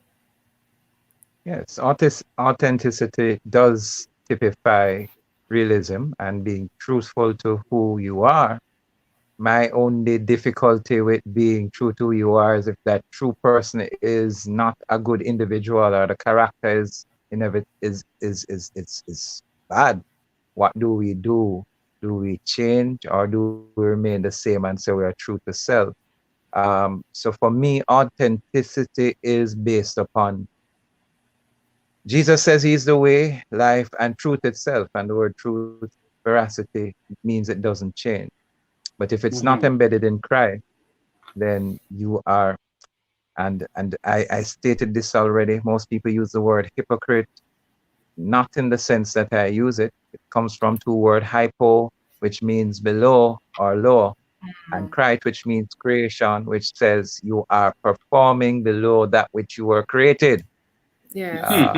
Yes, authenticity does typify realism and being truthful to who you are. My only difficulty with being true to who you are is if that true person is not a good individual or the character is bad. What do we do? Do we change or do we remain the same and say we are true to self? So for me, authenticity is based upon Jesus says he's the way, life, and truth itself. And the word truth, veracity, means it doesn't change. But if it's not embedded in Christ, then you are, and I stated this already, most people use the word hypocrite, not in the sense that I use it. It comes from two words, hypo, which means below or low, and Christ, which means creation, which says you are performing below that which you were created. Yeah.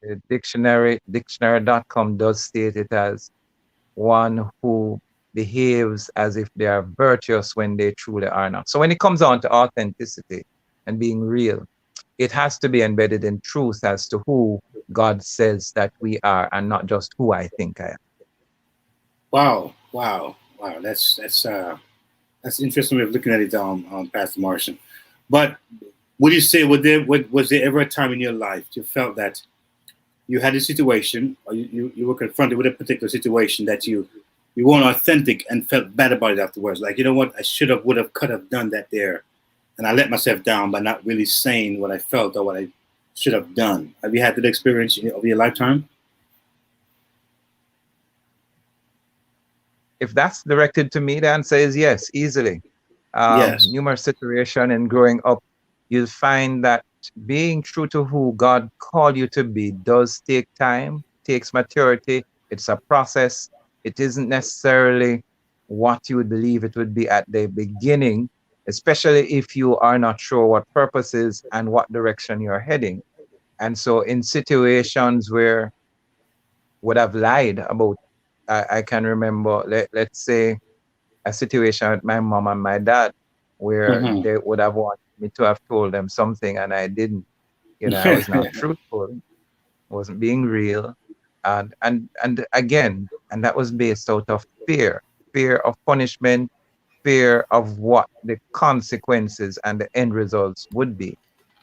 The dictionary.com does state it as one who behaves as if they are virtuous when they truly are not. So when it comes on to authenticity and being real, it has to be embedded in truth as to who God says that we are and not just who I think I am. Wow. That's interesting way of looking at it, Pastor Martian. But would you say was there ever a time in your life you felt that you had a situation or you were confronted with a particular situation that you weren't authentic and felt bad about it afterwards? Like, you know what, I could have done that there, and I let myself down by not really saying what I felt or what I should have done. Have you had that experience of your lifetime? If that's directed to me, the answer is yes, easily. Yes. Numerous situations and growing up, you'll find that being true to who God called you to be does take time, takes maturity. It's a process. It isn't necessarily what you would believe it would be at the beginning, especially if you are not sure what purpose is and what direction you're heading. And so in situations where would have lied about, I can remember, let's say, a situation with my mom and my dad where they would have wanted me to have told them something and I didn't. I was not truthful, wasn't being real. And again, and that was based out of fear of punishment, fear of what the consequences and the end results would be.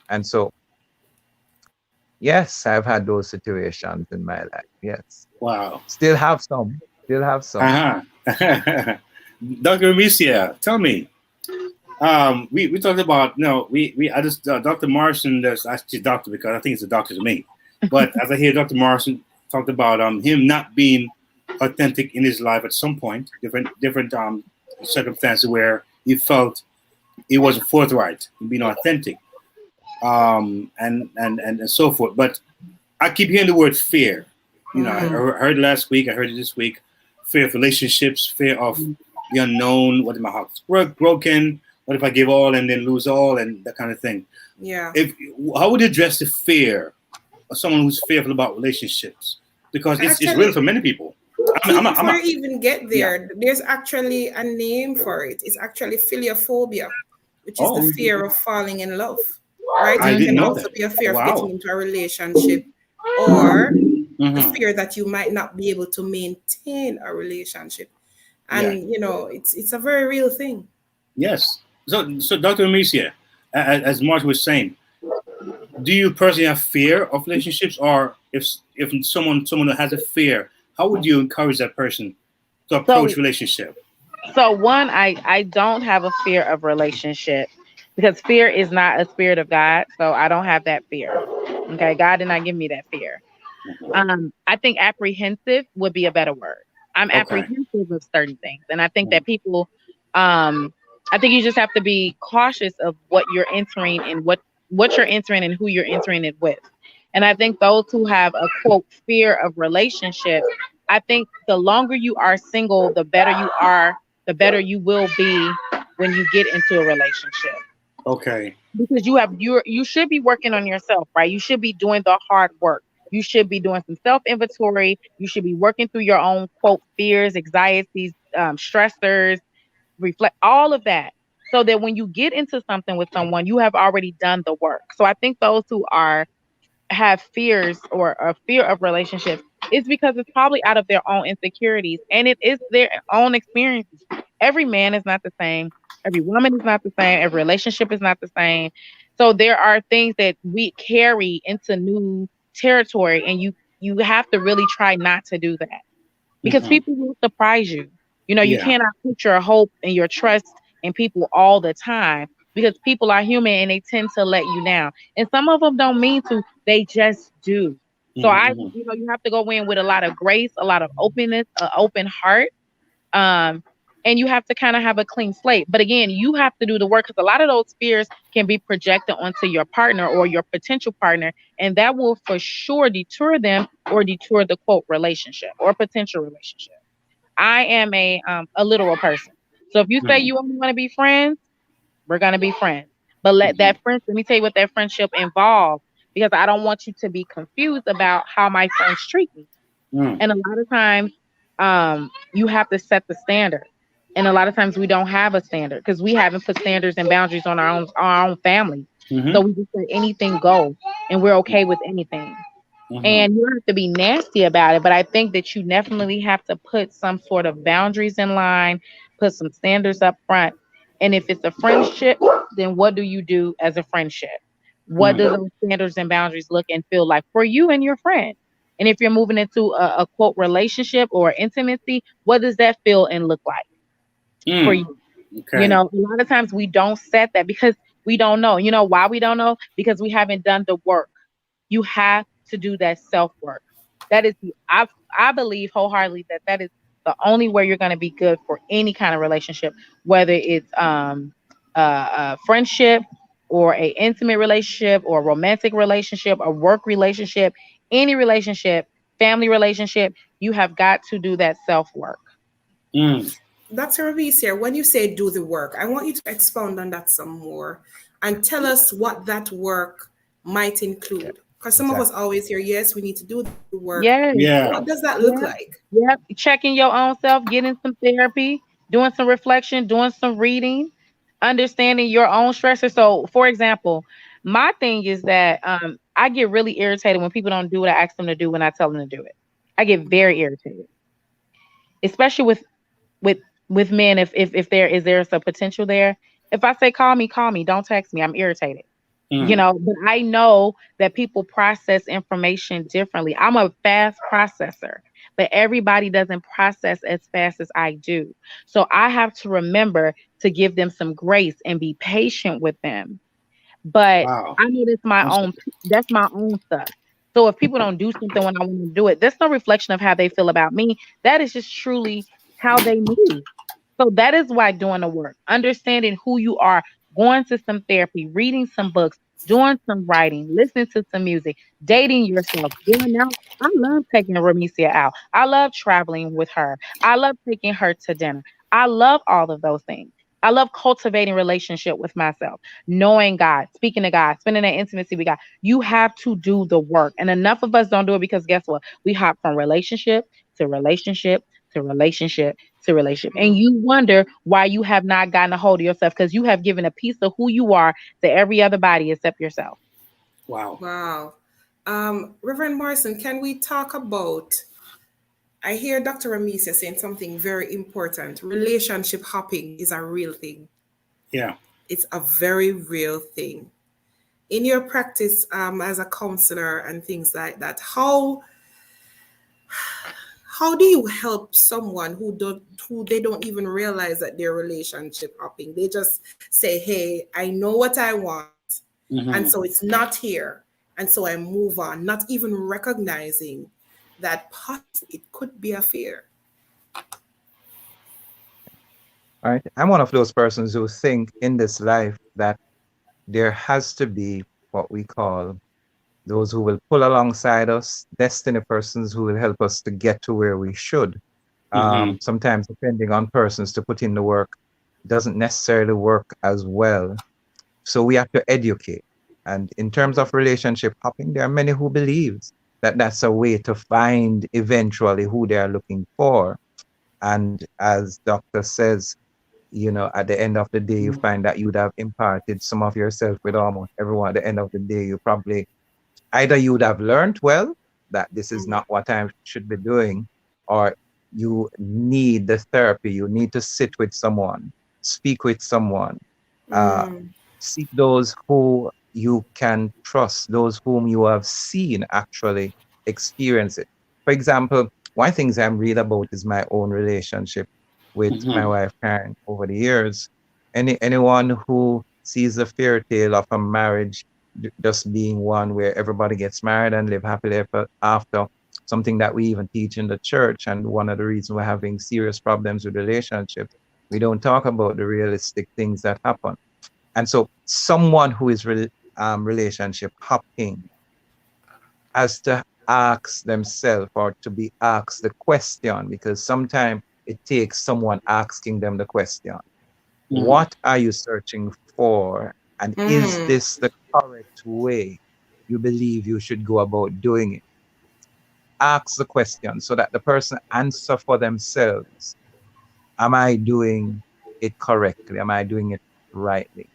And so, yes, I've had those situations in my life. Yes. Wow. Still have some. Dr. Amicia, tell me. We talked about Dr. Morrison, that's actually doctor because I think it's a doctor to me. But as I hear Dr. Morrison talked about him not being authentic in his life at some point, different circumstances where he felt he wasn't forthright in being authentic, and so forth. But I keep hearing the word fear. You know, I heard it last week, I heard it this week. Fear of relationships, fear of the unknown. What if my heart's broken? What if I give all and then lose all, and that kind of thing? Yeah. How would you address the fear of someone who's fearful about relationships? Because it's real for many people. Before you even get there, there's actually a name for it. It's actually philiophobia, which is the fear of falling in love. Right? I it didn't can know also that. be a fear of getting into a relationship, or the fear that you might not be able to maintain a relationship. And you know, it's a very real thing. Yes. So Dr. Amicia, as Mark was saying, do you personally have fear of relationships, or if someone has a fear, how would you encourage that person to approach relationship? So one, I don't have a fear of relationship, because fear is not a spirit of God. So I don't have that fear. Okay, God did not give me that fear. I think apprehensive would be a better word. I'm apprehensive of certain things, and I think that people, I think you just have to be cautious of what you're entering and what you're entering and who you're entering it with. And I think those who have a quote fear of relationships, I think the longer you are single, the better you are, the better you will be when you get into a relationship. Okay. Because you should be working on yourself, right? You should be doing the hard work. You should be doing some self-inventory. You should be working through your own quote fears, anxieties, stressors, reflect all of that, so that when you get into something with someone, you have already done the work. So I think those who have fears or a fear of relationships, it's because it's probably out of their own insecurities, and it is their own experiences. Every man is not the same. Every woman is not the same. Every relationship is not the same. So there are things that we carry into new territory, and you have to really try not to do that, because people will surprise you. You know, you cannot put your hope and your trust in people all the time, because people are human and they tend to let you down. And some of them don't mean to, they just do. So you have to go in with a lot of grace, a lot of openness, an open heart. And you have to kind of have a clean slate. But again, you have to do the work, because a lot of those fears can be projected onto your partner or your potential partner, and that will for sure deter them or deter the quote relationship or potential relationship. I am a literal person. So if you say you only want to be friends, we're going to be friends. But let me tell you what that friendship involves, because I don't want you to be confused about how my friends treat me. And a lot of times you have to set the standard. And a lot of times we don't have a standard, because we haven't put standards and boundaries on our own family. So we just let anything go, and we're okay with anything. And you don't have to be nasty about it, but I think that you definitely have to put some sort of boundaries in line, put some standards up front. And if it's a friendship, then what do you do as a friendship? What do those standards and boundaries look and feel like for you and your friend? And if you're moving into a quote relationship or intimacy, what does that feel and look like for you? Okay. You know, a lot of times we don't set that because we don't know. You know why we don't know? Because we haven't done the work. You have to do that self-work. That is I believe wholeheartedly that is the only way you're going to be good for any kind of relationship, whether it's a friendship or a intimate relationship or a romantic relationship, a work relationship, any relationship, family relationship. You have got to do that self-work. Dr. Amicia, when you say do the work, I want you to expound on that some more and tell us what that work might include. Because some of us always hear, yes, we need to do the work. Yeah. What does that look like? Yeah. Checking your own self, getting some therapy, doing some reflection, doing some reading, understanding your own stressors. So, for example, my thing is that I get really irritated when people don't do what I ask them to do when I tell them to do it. I get very irritated, especially with men. If there is a potential there. If I say call me, don't text me. I'm irritated. You know, but I know that people process information differently. I'm a fast processor, but everybody doesn't process as fast as I do. So I have to remember to give them some grace and be patient with them. But I know that's my own stuff. So if people don't do something when I want to do it, that's no reflection of how they feel about me. That is just truly how they move. So that is why doing the work, understanding who you are, going to some therapy, reading some books, doing some writing, listening to some music, dating yourself, going out. I love taking Ramesia out. I love traveling with her. I love taking her to dinner. I love all of those things. I love cultivating relationship with myself, knowing God, speaking to God, spending that intimacy with God. You have to do the work. And enough of us don't do it because guess what? We hop from relationship to relationship to relationship to relationship. And you wonder why you have not gotten a hold of yourself because you have given a piece of who you are to every other body except yourself. Wow. Wow. Reverend Morrison, can we talk about, I hear Dr. Ramesia saying something very important. Relationship hopping is a real thing. Yeah. It's a very real thing. In your practice as a counselor and things like that, how do you help someone who they don't even realize that they're relationship hopping? They just say, hey, I know what I want, and so it's not here, and so I move on, not even recognizing that it could be a fear. All right. I'm one of those persons who think in this life that there has to be what we call those who will pull alongside us, destiny persons who will help us to get to where we should. Sometimes, depending on persons to put in the work, doesn't necessarily work as well. So we have to educate. And in terms of relationship hopping, there are many who believes that that's a way to find eventually who they are looking for. And as Doctor says, you know, at the end of the day, you find that you would have imparted some of yourself with almost everyone. At the end of the day, you probably either you would have learned well that this is not what I should be doing, or you need the therapy. You need to sit with someone, speak with someone, seek those who you can trust, those whom you have seen actually experience it. For example, one thing I'm read about is my own relationship with my wife Karen over the years. Anyone who sees the fairy tale of a marriage just being one where everybody gets married and live happily ever after, something that we even teach in the church, and one of the reasons we're having serious problems with relationships, we don't talk about the realistic things that happen. And so someone who is relationship hopping has to ask themselves or to be asked the question, because sometimes it takes someone asking them the question. What are you searching for? And is this the correct way you believe you should go about doing it? Ask the question so that the person answer for themselves. Am I doing it correctly? Am I doing it rightly?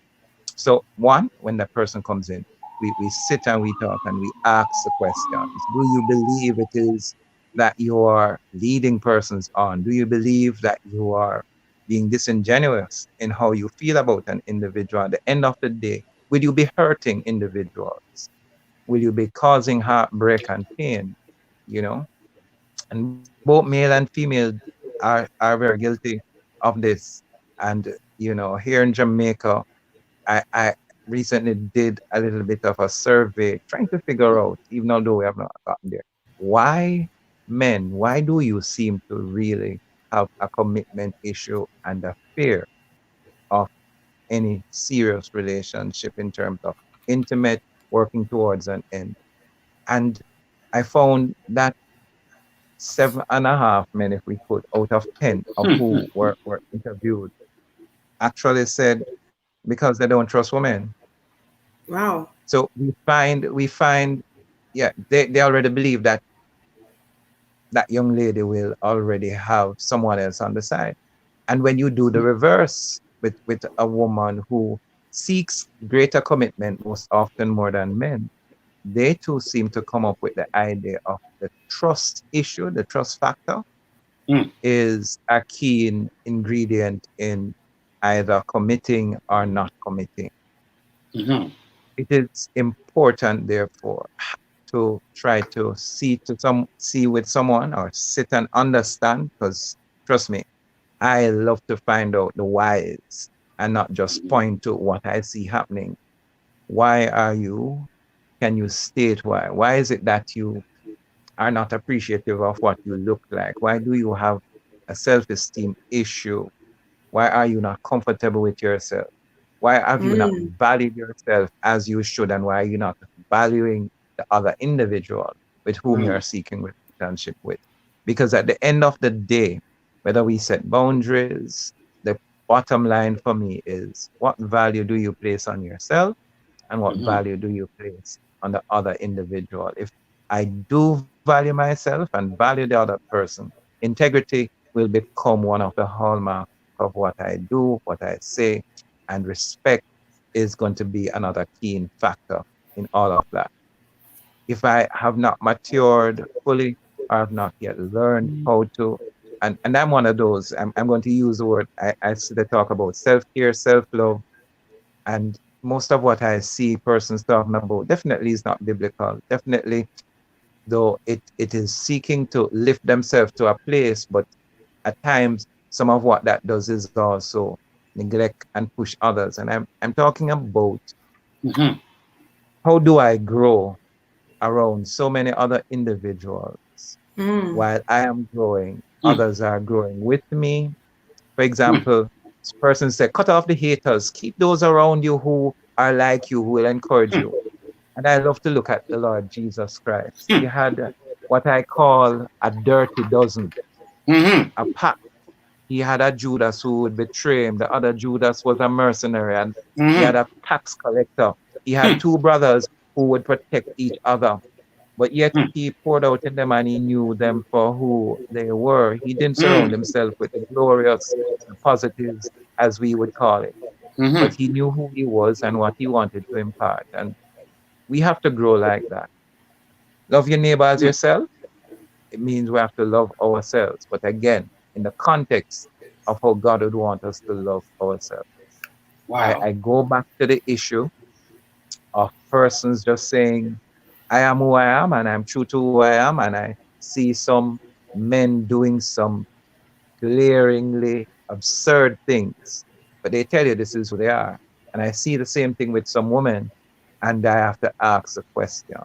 So one, when the person comes in, we sit and we talk and we ask the questions. Do you believe it is that you are leading persons on? Do you believe that you are being disingenuous in how you feel about an individual? At the end of the day, will you be hurting individuals? Will you be causing heartbreak and pain? You know, and both male and female are very guilty of this. And you know, here in Jamaica, I recently did a little bit of a survey trying to figure out, even although we have not gotten there, why do you seem to really have a commitment issue and a fear of any serious relationship in terms of intimate, working towards an end? And I found that 7.5 men, if we put out of 10 of who were interviewed, actually said because they don't trust women. Wow. So we find, yeah, they already believe that that young lady will already have someone else on the side. And when you do the reverse with a woman who seeks greater commitment, most often more than men, they too seem to come up with the idea of the trust issue, the trust factor is a key ingredient in either committing or not committing. It is important, therefore, to try to see with someone or sit and understand, because trust me, I love to find out the whys and not just point to what I see happening. Why are you can you state why? Why is it that you are not appreciative of what you look like? Why do you have a self-esteem issue? Why are you not comfortable with yourself? Why have you not valued yourself as you should? And why are you not valuing the other individual with whom you're seeking relationship with? Because at the end of the day, whether we set boundaries, the bottom line for me is what value do you place on yourself and what value do you place on the other individual? If I do value myself and value the other person, integrity will become one of the hallmarks of what I do, what I say, and respect is going to be another key factor in all of that. If I have not matured fully, or have not yet learned how to, and I'm one of those, I'm going to use the word, I talk about self-care, self-love, and most of what I see persons talking about definitely is not biblical. Definitely, though it is seeking to lift themselves to a place, but at times some of what that does is also neglect and push others. And I'm talking about how do I grow around so many other individuals while I am growing, others are growing with me. For example, this person said, cut off the haters, keep those around you who are like you, who will encourage you. And I love to look at the Lord Jesus Christ. He had what I call a dirty dozen, a pack. He had a Judas who would betray him. The other Judas was a mercenary, and he had a tax collector. He had two brothers who would protect each other. But yet he poured out in them and he knew them for who they were. He didn't surround himself with the glorious, the positives, as we would call it. But he knew who he was and what he wanted to impart. And we have to grow like that. Love your neighbor as yourself. It means we have to love ourselves. But again, in the context of how God would want us to love ourselves. Wow. I go back to the issue of persons just saying, I am who I am and I'm true to who I am, and I see some men doing some glaringly absurd things, but they tell you this is who they are. And I see the same thing with some women, and I have to ask the question,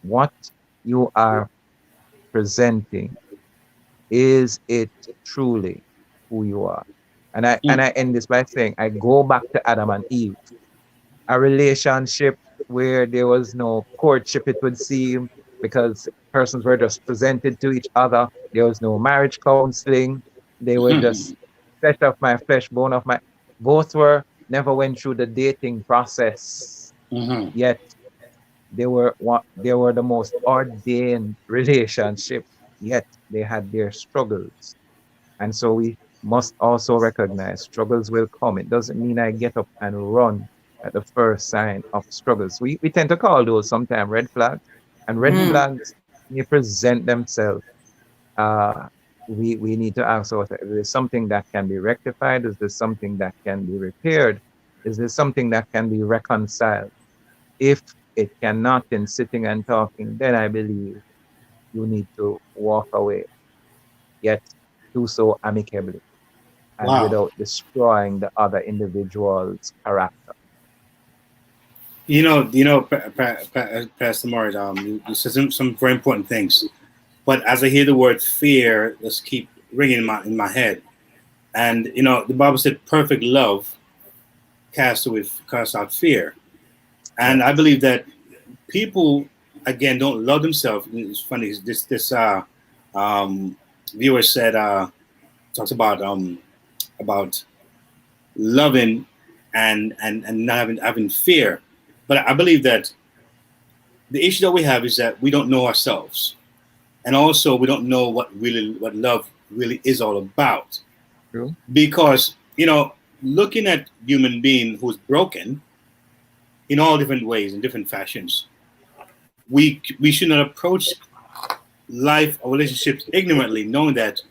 what you are presenting, is it truly who you are? And I end this by saying, I go back to Adam and Eve, a relationship where there was no courtship, it would seem, because persons were just presented to each other. There was no marriage counseling. They were just flesh of my flesh, bone of my. Both never went through the dating process. Yet they were the most ordained relationship. Yet they had their struggles, and so we must also recognize struggles will come. It doesn't mean I get up and run at the first sign of struggles. We tend to call those sometimes red flags, and red flags, they present themselves. We need to ask ourselves, is there something that can be rectified? Is there something that can be repaired? Is there something that can be reconciled? If it cannot, in sitting and talking, then I believe you need to walk away, yet do so amicably and without destroying the other individual's character. You know, Pastor Morris, you said some very important things. But as I hear the word fear, just keep ringing in my head. And you know, the Bible said, "Perfect love casts out fear." And I believe that people again don't love themselves. It's funny. This viewer said talks about loving and not having fear. But I believe that the issue that we have is that we don't know ourselves, and also we don't know what love really is all about. True. Because you know, looking at human being who's broken in all different ways, in different fashions, we should not approach life or relationships ignorantly, knowing that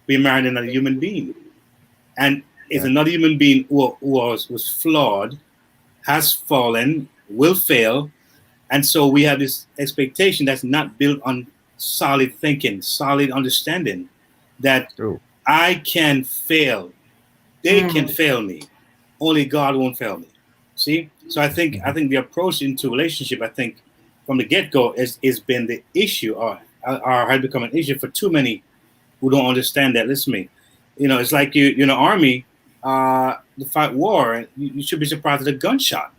we married another human being, and is another human being who was flawed, has fallen, will fail. And so we have this expectation that's not built on solid thinking, solid understanding, that I can fail. They can fail me. Only God won't fail me. See, so I think the approach into relationship, I think from the get go is been the issue, or had become an issue for too many who don't understand that. Listen to me, it's like you're in the army, to fight war, and you should be surprised at a gunshot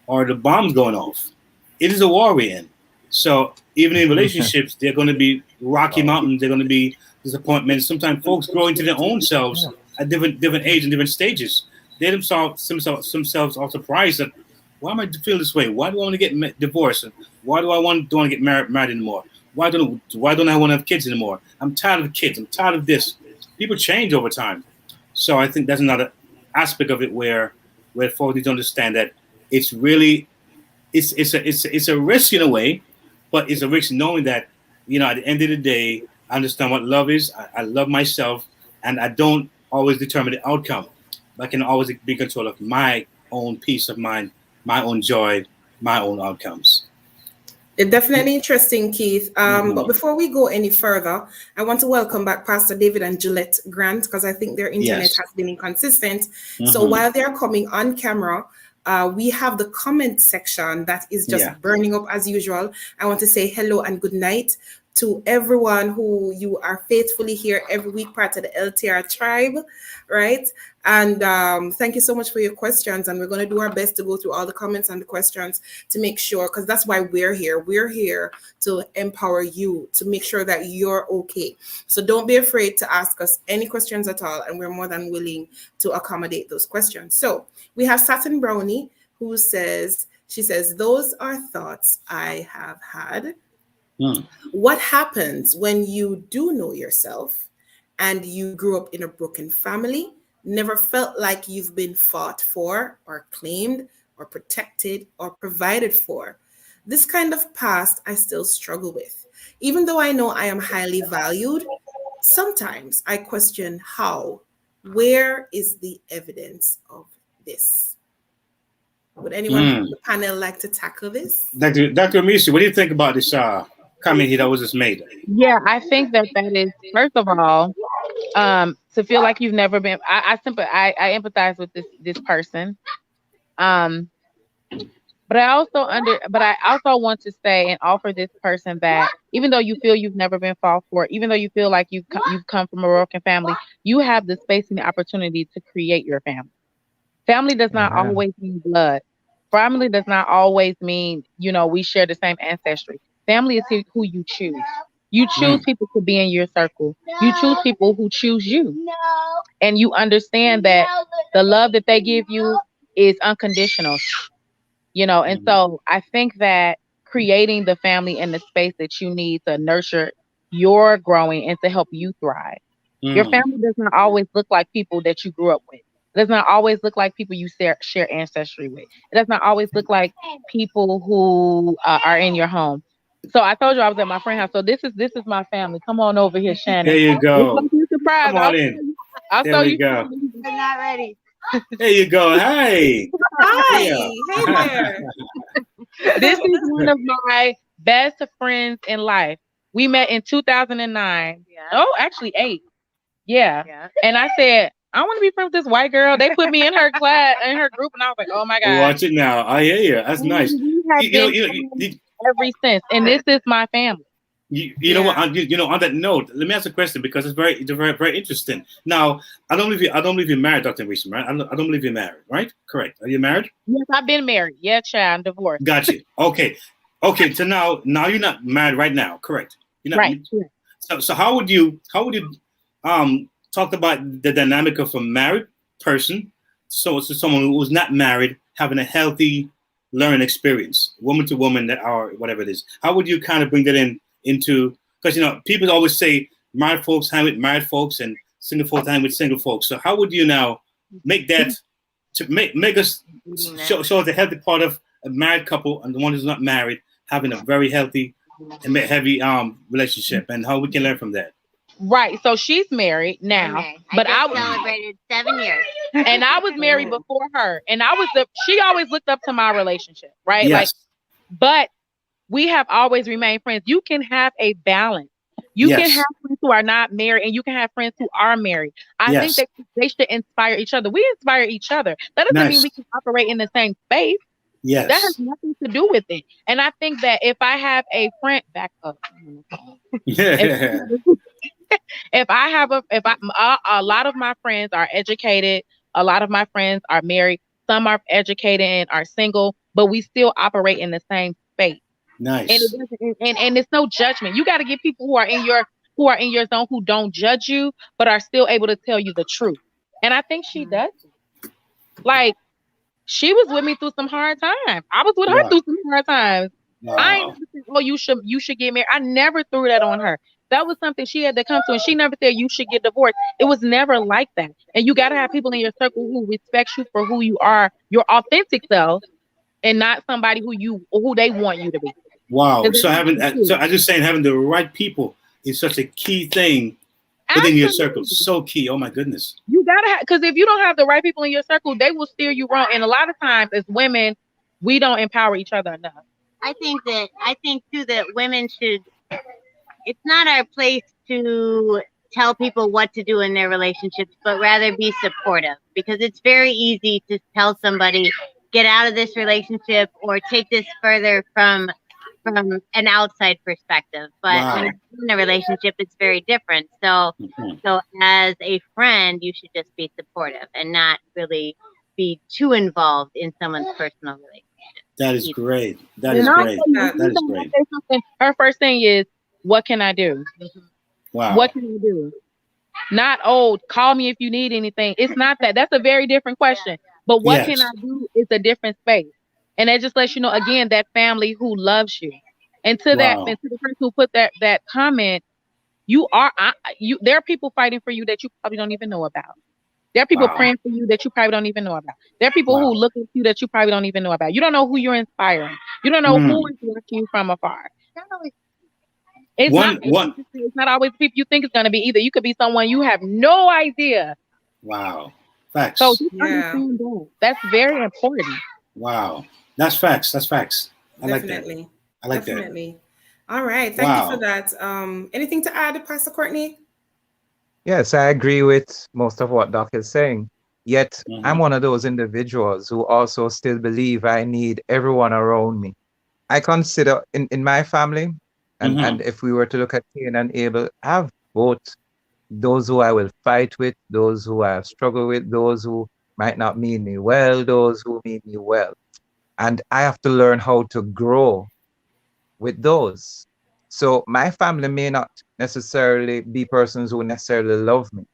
or the bombs going off. It is a war we're in. So even in relationships, they're going to be rocky mountains. They're going to be disappointments. Sometimes folks grow into their own selves at different ages and different stages. They themselves are surprised that, why am I feel this way? Why do I want to get divorced? Why do I don't want to get married anymore? Why don't I want to have kids anymore? I'm tired of kids. I'm tired of this. People change over time. So I think that's another aspect of it where folks need to understand that it's really it's a risk in a way, but it's a risk knowing that, at the end of the day, I understand what love is. I love myself, and I don't always determine the outcome. But I can always be in control of my own peace of mind, my own joy, my own outcomes. It's definitely interesting, Keith. But before we go any further, I want to welcome back Pastor David and Gillette Grant, because I think their internet has been inconsistent. So while they're coming on camera, we have the comment section that is just burning up as usual. I want to say hello and good night to everyone who you are faithfully here every week, part of the LTR tribe, right? And thank you so much for your questions. And we're going to do our best to go through all the comments and the questions to make sure, because that's why we're here. We're here to empower you, to make sure that you're okay. So don't be afraid to ask us any questions at all, and we're more than willing to accommodate those questions. So we have Satin Brownie, who says, those are thoughts I have had. What happens when you do know yourself and you grew up in a broken family, never felt like you've been fought for or claimed or protected or provided for? This kind of past I still struggle with. Even though I know I am highly valued, sometimes I question how. Where is the evidence of this? Would anyone on the panel like to tackle this? Dr. Misty, what do you think about this comment here that was just made? Yeah, I think that is, first of all, to feel like you've never been. I empathize with this person, but I also want to say and offer this person that even though you feel you've never been fought for, even though you feel like you've come from a broken family, you have the space and the opportunity to create your family. Family does not always mean blood. Family does not always mean we share the same ancestry. Family is who you choose. You choose people to be in your circle. You choose people who choose you. And you understand that the love that they give you is unconditional. And so I think that creating the family and the space that you need to nurture your growing and to help you thrive. Your family does not always look like people that you grew up with. It does not always look like people you share ancestry with. It does not always look like people who are in your home. So I told you I was at my friend's house. So this is my family. Come on over here, Shannon. There you go. Surprise. Come on in. There we go. I'm not ready. There you go. Hi. Hi. Hey there. This is one of my best friends in life. We met in 2009. Yeah. Oh, actually 8. Yeah. And I said, I want to be friends with this white girl. They put me in her class, in her group, and I was like, oh my God. Watch it now. I hear you. That's nice. Ever since, and this is my family. You know what? On that note, let me ask a question because it's very, very interesting. Now, I don't believe you're married, Dr. Misty, right? I don't believe you're married, right? Correct. Are you married? Yes, I've been married. Yeah, child, I'm divorced. Got you. Okay. So now you're not married right now, correct? You're not, right. So how would you talk about the dynamic of a married person, so someone who's not married having a healthy learning experience, woman to woman, or whatever it is? How would you kind of bring that into, because people always say married folks hang with married folks and single folks hang with single folks. So how would you now make that to make us show the healthy part of a married couple and the one who's not married having a very healthy and heavy relationship, and how we can learn from that? Right. So she's married now, but I celebrated 7 years, and I was married before her, and she always looked up to my relationship, right? Yes. But we have always remained friends. You can have a balance. You can have friends who are not married, and you can have friends who are married. I think that they should inspire each other. We inspire each other. That doesn't mean we can operate in the same space. Yes. That has nothing to do with it. And I think that if I have a friend, back up. Yeah. If a lot of my friends are educated, a lot of my friends are married, some are educated and are single, but we still operate in the same space. Nice. And it's no judgment. You got to get people who are in your zone, who don't judge you, but are still able to tell you the truth. And I think she does. Like, she was with me through some hard times. I was with her through some hard times. Wow. I ain't said, oh, you should get married. I never threw that on her. That was something she had to come to, and she never said you should get divorced. It was never like that. And you got to have people in your circle who respect you for who you are, your authentic self, and not somebody who they want you to be. Wow. So I just saying, having the right people is such a key thing within your circle. So key. Oh my goodness. You gotta have, because if you don't have the right people in your circle, they will steer you wrong. And a lot of times, as women, we don't empower each other enough. I think too that women should. It's not our place to tell people what to do in their relationships, but rather be supportive, because it's very easy to tell somebody, get out of this relationship or take this further from an outside perspective. But when you're in a relationship, it's very different. So as a friend, you should just be supportive and not really be too involved in someone's personal relationship. That is great. That is great. That is great. Her first thing is, what can I do? Wow. What can I do? Not, oh, call me if you need anything. It's not that. That's a very different question. But what can I do is a different space. And that just lets you know, again, that family who loves you. And to that, and to the person who put that comment, there are people fighting for you that you probably don't even know about. There are people praying for you that you probably don't even know about. There are people who look at you that you probably don't even know about. You don't know who you're inspiring. You don't know who is watching you from afar. It's not always people you think it's going to be either. You could be someone you have no idea. Wow. Facts. So just understand that. That's very important. Wow. That's facts. That's facts. I Definitely. like that. I like Definitely. That. All right. Thank you for that. Anything to add, Pastor Courtney? Yes, I agree with most of what Doc is saying. Yet I'm one of those individuals who also still believe I need everyone around me. I consider in my family, and if we were to look at Cain and Abel, I have both those who I will fight with, those who I have struggled with, those who might not mean me well, those who mean me well. And I have to learn how to grow with those. So my family may not necessarily be persons who necessarily love me.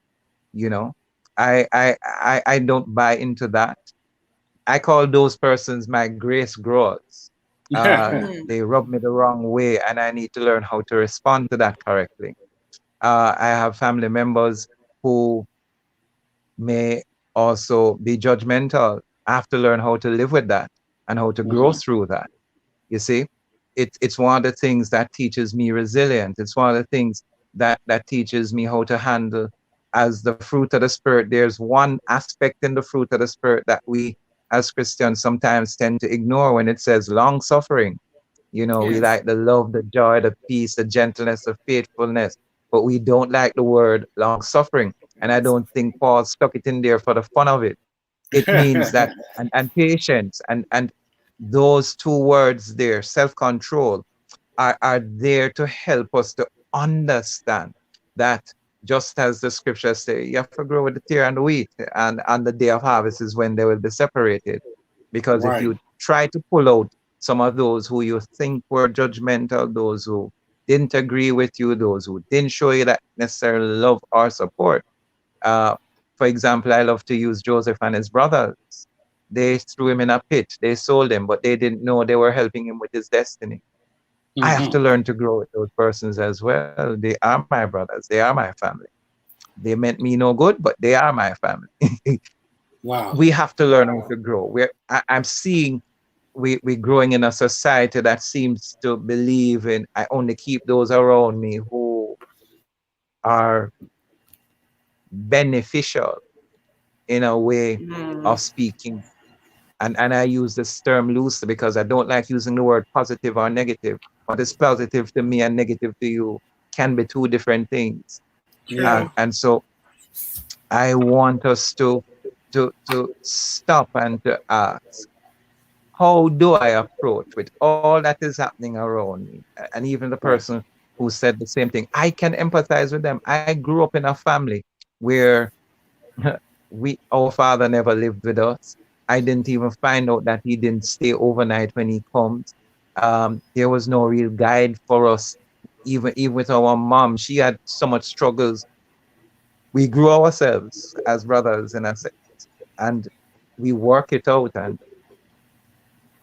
You know, I don't buy into that. I call those persons my grace growers. They rub me the wrong way, and I need to learn how to respond to that correctly. I have family members who may also be judgmental. I have to learn how to live with that and how to grow through that. You see, it's one of the things that teaches me resilience. It's one of the things that teaches me how to handle as the fruit of the Spirit. There's one aspect in the fruit of the Spirit that we as Christians sometimes tend to ignore when it says long suffering. You know, we like the love, the joy, the peace, the gentleness, the faithfulness, but we don't like the word long suffering. And I don't think Paul stuck it in there for the fun of it. It means that, and patience, and those two words there, self-control, are there to help us to understand that just as the scriptures say, you have to grow with the tear and the wheat, and on the day of harvest is when they will be separated. Because if you try to pull out some of those who you think were judgmental, those who didn't agree with you, those who didn't show you that necessarily love or support. For example, I love to use Joseph and his brothers. They threw him in a pit. They sold him, but they didn't know they were helping him with his destiny. I have to learn to grow with those persons as well. They are my brothers. They are my family. They meant me no good, but they are my family. Wow. We have to learn how to grow. I'm seeing we're growing in a society that seems to believe in, I only keep those around me who are beneficial in a way of speaking. And I use this term loosely because I don't like using the word positive or negative. What is positive to me and negative to you can be two different things. Yeah. And so I want us to stop and to ask, how do I approach with all that is happening around me? And even the person who said the same thing, I can empathize with them. I grew up in a family where our father never lived with us. I didn't even find out that he didn't stay overnight when he comes. There was no real guide for us, even with our mom. She had so much struggles. We grew ourselves as brothers in a sense, and we work it out. And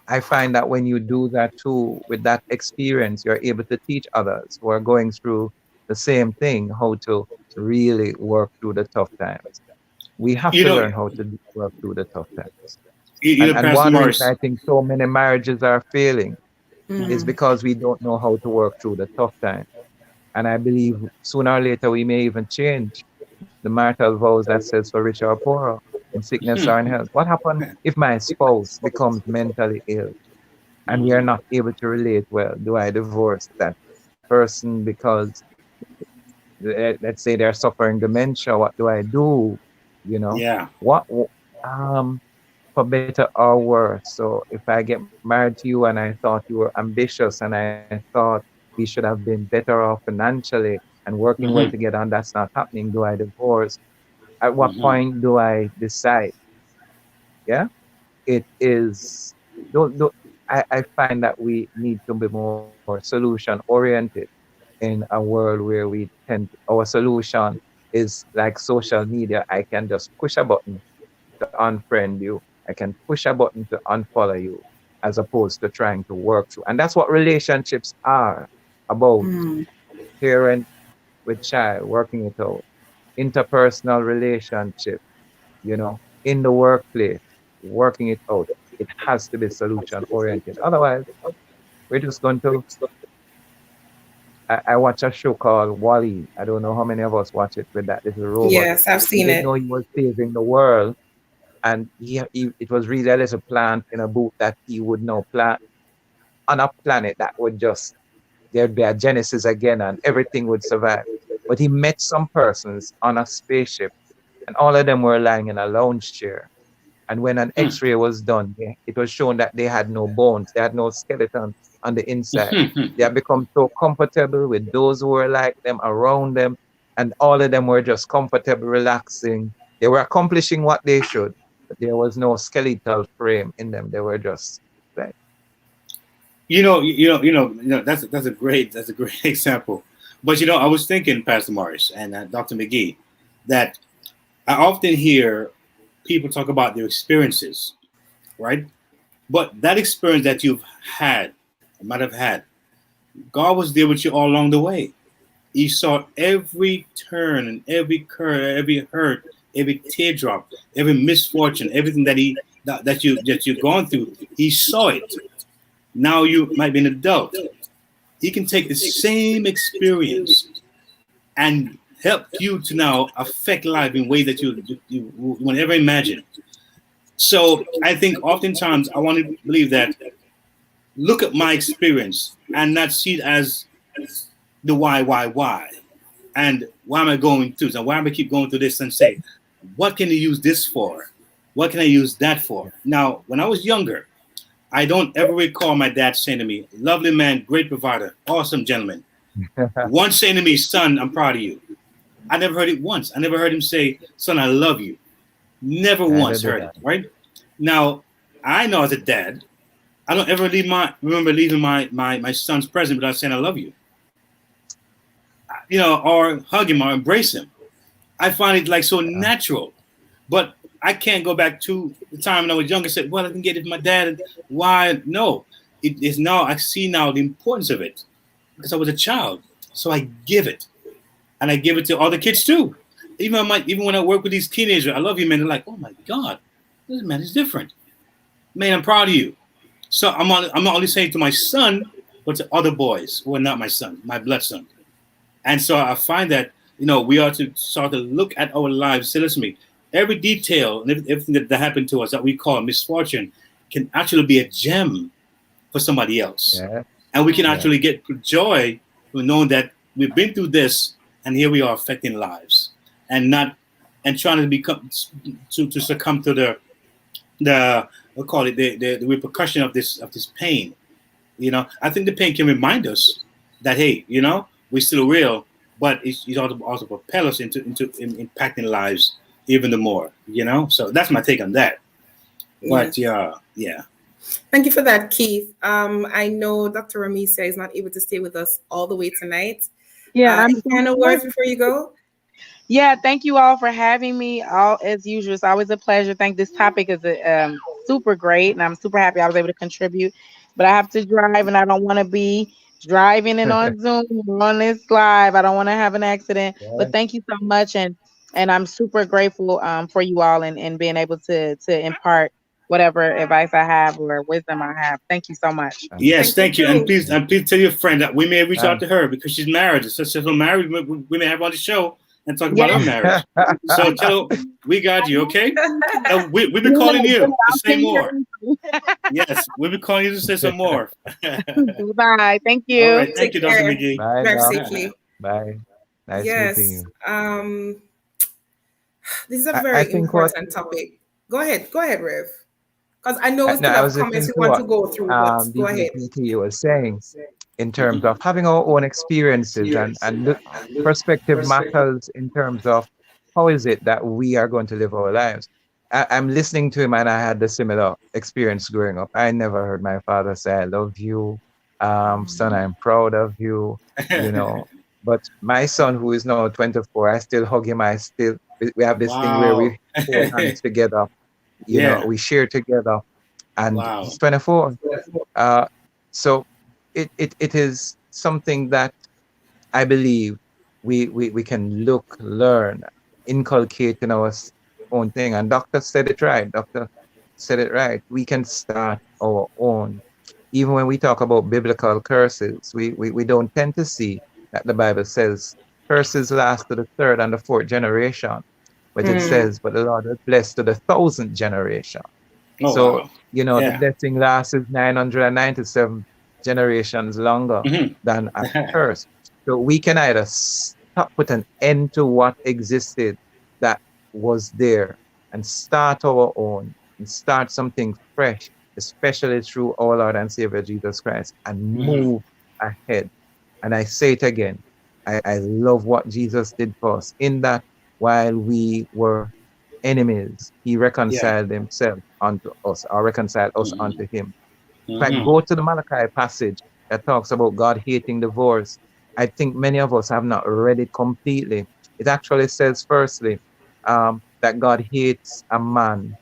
I find that when you do that too, with that experience, you're able to teach others who are going through the same thing how to really work through the tough times. We have to learn how to work through the tough times. And one reason I think so many marriages are failing is because we don't know how to work through the tough times. And I believe sooner or later we may even change the marital vows that says for richer or poorer, in sickness or in health. What happens if my spouse becomes mentally ill and we are not able to relate well? Do I divorce that person because, let's say, they're suffering dementia? What do I do? You know, what for better or worse. So if I get married to you and I thought you were ambitious and I thought we should have been better off financially and working well together, and that's not happening, do I divorce? At what point do I decide? Yeah, it is. I find that we need to be more solution oriented in a world where we tend. Our solution is like social media. I can just push a button to unfriend you. I can push a button to unfollow you, as opposed to trying to work through. And that's what relationships are about. Parent with child, working it out. Interpersonal relationship, you know, in the workplace, working it out. It has to be solution oriented. Otherwise, we're just going to. I watch a show called Wall-E. I don't know how many of us watch it with that little robot. Yes, I've seen it. He was saving the world, and it was really a little plant in a booth that he would now plant on a planet that would just, there'd be a genesis again and everything would survive. But he met some persons on a spaceship and all of them were lying in a lounge chair. And when an x-ray was done, it was shown that they had no bones, they had no skeleton on the inside. They had become so comfortable with those who were like them, around them, and all of them were just comfortable, relaxing. They were accomplishing what they should, but there was no skeletal frame in them. They were just like, that's a great example. But I was thinking, Pastor Morris and Dr. McGee, that I often hear people talk about their experiences, right? But that experience that you've had, or might have had, God was there with you all along the way. He saw every turn and every curve, every hurt, every teardrop, every misfortune, everything that you've gone through. He saw it. Now you might be an adult. He can take the same experience and help you to now affect life in ways that you would never imagine. So I think oftentimes I want to believe that, look at my experience and not see it as the why, and why am I going through? So why am I keep going through this, and say, what can I use this for? What can I use that for? Now, when I was younger, I don't ever recall my dad saying to me, lovely man, great provider, awesome gentleman. Once saying to me, son, I'm proud of you. I never heard it once. I never heard him say, son, I love you. Never once heard it, right? Now, I know as a dad, I don't ever remember leaving my son's present without saying I love you. Or hug him or embrace him. I find it like so natural. But I can't go back to the time when I was younger and say, well, I can get it from my dad. Why? No. It is now, I see now the importance of it because I was a child. So I give it. And I give it to other kids too. Even when I work with these teenagers, I love you, man. They're like, oh my God, this man is different. Man, I'm proud of you. So I'm not only saying to my son, but to other boys who are not my son, my blood son. And so I find that, we ought to start to look at our lives. Say, listen to me, every detail and everything that happened to us that we call misfortune can actually be a gem for somebody else. Yeah. And we can actually get joy from knowing that we've been through this, and here we are affecting lives, and trying to become to succumb to the we'll call it the repercussion of this pain. I think the pain can remind us that, hey, we're still real, but it also propel us into impacting lives even the more. So that's my take on that. But yeah. Thank you for that, Keith. I know Dr. Ramisa is not able to stay with us all the way tonight. Yeah, any final words before you go? Yeah, thank you all for having me. All as usual, it's always a pleasure. I think this topic is super great, and I'm super happy I was able to contribute. But I have to drive, and I don't want to be driving and on Zoom on this live. I don't want to have an accident. Yeah. But thank you so much, and I'm super grateful for you all and being able to impart whatever advice I have or wisdom I have. Thank you so much. Yes, thank you. And please tell your friend that we may reach out to her because she's married. So she's married. We may have her on the show and talk about our marriage. So tell her we got you, okay? And we'll be calling you to say more. Yes, we'll be calling you to say some more. Bye. Thank you. All right, thank you, Dr. McGee. Bye. Drive safely. Bye. Nice meeting you. This is a very important topic. Go ahead, Rev. Because I know we still have comments we want to go through, but go ahead. You were saying in terms of having our own experiences and the perspective matters in terms of how is it that we are going to live our lives. I'm listening to him and I had the similar experience growing up. I never heard my father say, I love you, son, I'm proud of you, But my son, who is now 24, I still hug him. We have this thing where we hold hands together. We share together, and he's 24. So it is something that I believe we can learn, inculcate in our own thing. And Doctor said it right. We can start our own. Even when we talk about biblical curses, we don't tend to see that the Bible says curses last to the third and the fourth generation. But it says, but the Lord is blessed to the 1,000th generation. The blessing lasts 997 generations longer than a curse. So we can either put an end to what existed that was there and start our own and start something fresh, especially through our Lord and Savior Jesus Christ, and move ahead. And I say it again, I love what Jesus did for us in that while we were enemies, he reconciled himself unto us, or reconciled us unto him. If I go to the Malachi passage that talks about God hating divorce, I think many of us have not read it completely. It actually says, firstly, that God hates a man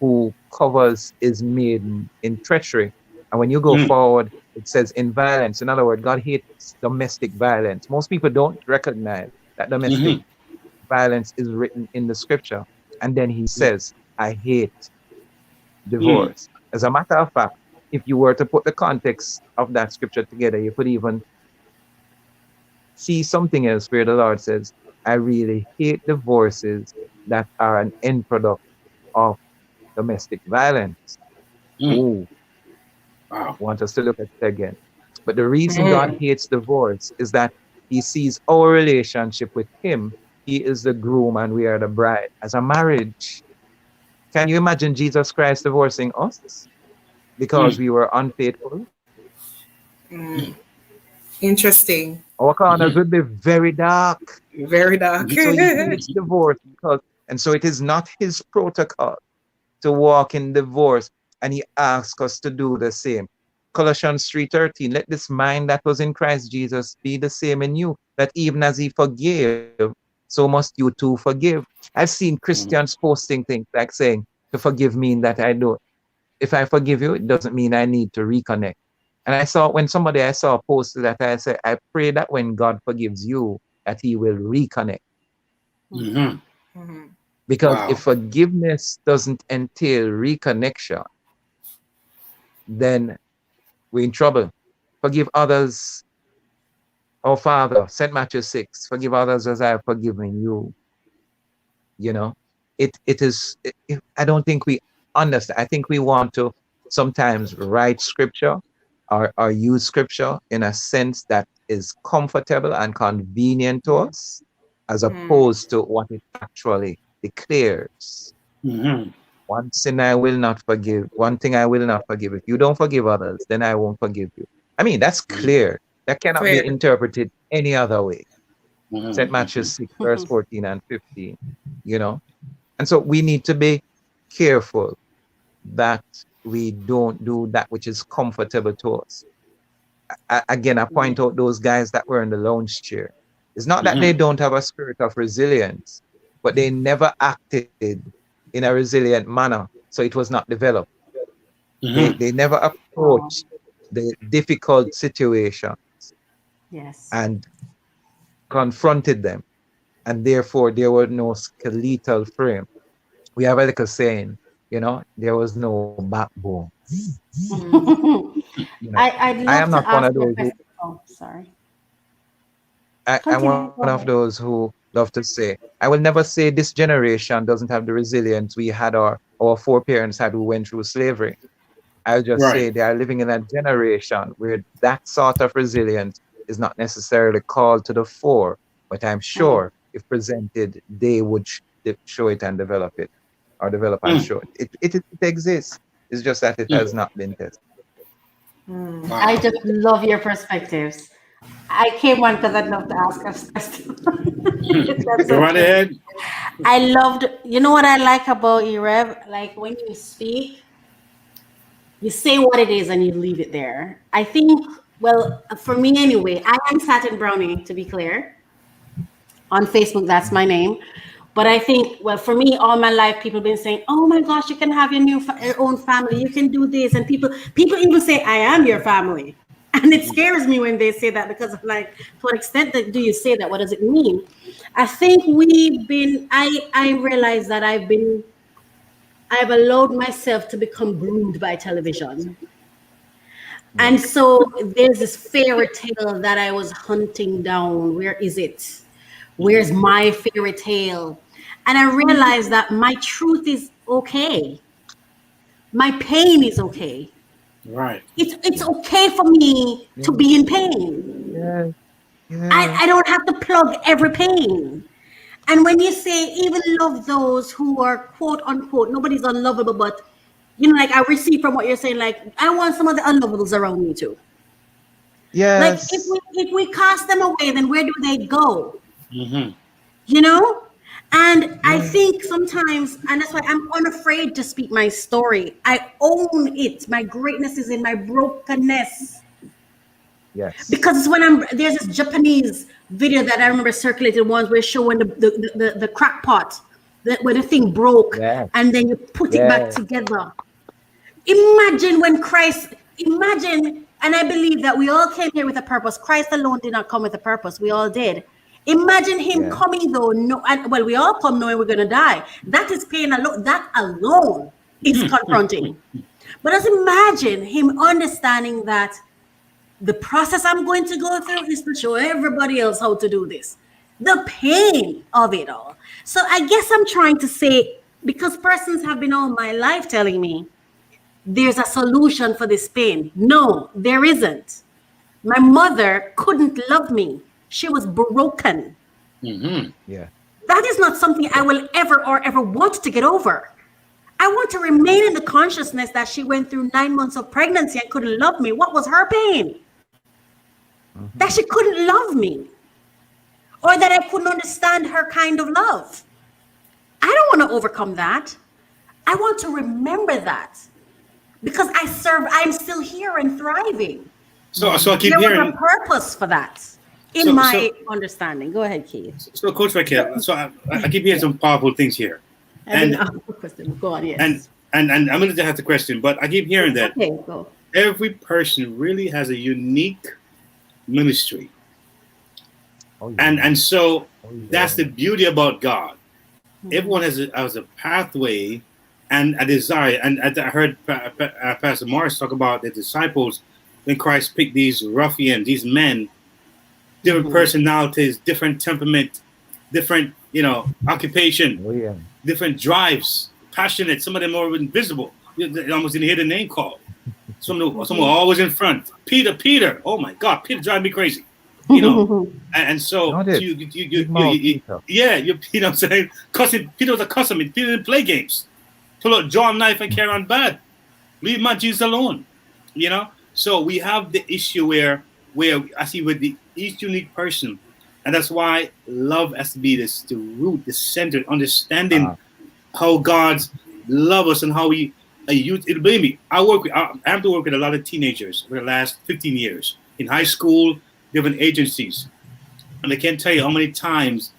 who covers his maiden in treachery. And when you go forward, it says in violence. In other words, God hates domestic violence. Most people don't recognize that domestic violence is written in the scripture. And then he says, I hate divorce. As a matter of fact, if you were to put the context of that scripture together, you could even see something else where the Lord says, I really hate divorces that are an end product of domestic violence. Ooh. Wow. I want us to look at it again. But the reason God hates divorce is that he sees our relationship with him. He is the groom and we are the bride. As a marriage, can you imagine Jesus Christ divorcing us because we were unfaithful? Interesting. Our corners would be very dark. Very dark. So he hates divorce so it is not his protocol to walk in divorce, and he asks us to do the same. Colossians 3:13, let this mind that was in Christ Jesus be the same in you, that even as he forgave, so must you too forgive. I've seen Christians posting things like saying, to forgive mean that I don't. If I forgive you, it doesn't mean I need to reconnect. And I saw posted that, I said, I pray that when God forgives you, that he will reconnect. Because if forgiveness doesn't entail reconnection, then we're in trouble. Forgive others. Our Father, St. Matthew 6, forgive others as I have forgiven you. I don't think we understand. I think we want to sometimes write scripture or use scripture in a sense that is comfortable and convenient to us, as opposed to what it actually declares. One sin I will not forgive. One thing I will not forgive. If you don't forgive others, then I won't forgive you. I mean, that's clear. That cannot be interpreted any other way. St. Matthew 6, verse 14 and 15, you know? And so we need to be careful that we don't do that which is comfortable to us. Again, I point out those guys that were in the lounge chair. It's not that they don't have a spirit of resilience, but they never acted in a resilient manner, so it was not developed. They never approached the difficult situations and confronted them, and therefore there was no skeletal frame. We have a little saying, you know, there was no backbone. You know, I am not one of those who, I'm one of those who love to say, I will never say this generation doesn't have the resilience we had or our foreparents had who went through slavery. I'll just say they are living in a generation where that sort of resilience is not necessarily called to the fore, but I'm sure if presented, they would show it and develop it, or develop and show it. It exists. It's just that it has not been tested. I just love your perspectives. I came on because I'd love to ask us questions. Go right ahead. I loved, you know what I like about you, Rev? Like when you speak, you say what it is and you leave it there. I think, well, for me anyway, I am Satin Brownie, to be clear. On Facebook, that's my name. But I think, well, for me, all my life, people have been saying, oh my gosh, you can have your own family. You can do this. And people even say, I am your family. And it scares me when they say that, because I'm like, to what extent do you say that? What does it mean? I think I realize that I've allowed myself to become groomed by television. And so there's this fairy tale that I was hunting down. Where is it? Where's my fairy tale? And I realized that my truth is okay. My pain is okay. Right. It's okay for me to be in pain. I don't have to plug every pain. And when you say even love those who are quote unquote, nobody's unlovable, but you know, like I receive from what you're saying, like I want some of the unlovables around me too. Yes. Like if we cast them away, then where do they go? You know? And I think sometimes, and that's why I'm unafraid to speak my story. I own it. My greatness is in my brokenness. Yes. Because it's when there's this Japanese video that I remember circulated once where showing the crack pot, where the thing broke, and then you put it back together. Imagine, and I believe that we all came here with a purpose. Christ alone did not come with a purpose. We all did. Imagine him coming though, we all come knowing we're gonna die. That is pain alone. That alone is confronting. But just imagine him understanding that the process I'm going to go through is to show everybody else how to do this. The pain of it all. So I guess I'm trying to say, because persons have been all my life telling me there's a solution for this pain. No, there isn't. My mother couldn't love me. She was broken. Yeah. That is not something I will ever want to get over. I want to remain in the consciousness that she went through 9 months of pregnancy and couldn't love me. What was her pain? That she couldn't love me. Or that I couldn't understand her kind of love. I don't want to overcome that. I want to remember that. Because I'm still here and thriving. So I keep there hearing was a purpose for that. In my understanding. Go ahead, Keith. So, Coach Raquel, so I keep hearing some powerful things here. And go on, yes. And I'm going to have the question, but I keep hearing that go. Every person really has a unique ministry. And so that's the beauty about God. Everyone has a pathway and a desire. And I heard Pastor Morris talk about the disciples when Christ picked these ruffians, these men, different personalities, different temperament, different, occupation, different drives, passionate. Some of them are invisible. You almost didn't hear the name called. Someone always in front. Peter. Oh my God, Peter drives me crazy. You know, and so you know what I'm saying? Cussing. Peter was a cusser. Peter didn't play games. Pull out John knife and carry on bad. Leave my Jesus alone. You know. So we have the issue where I see with each unique person, and that's why love has to be the root, the center, understanding how God's love us and how we use it. Believe me, I have to work with a lot of teenagers for the last 15 years in high school, different agencies, and I can't tell you how many times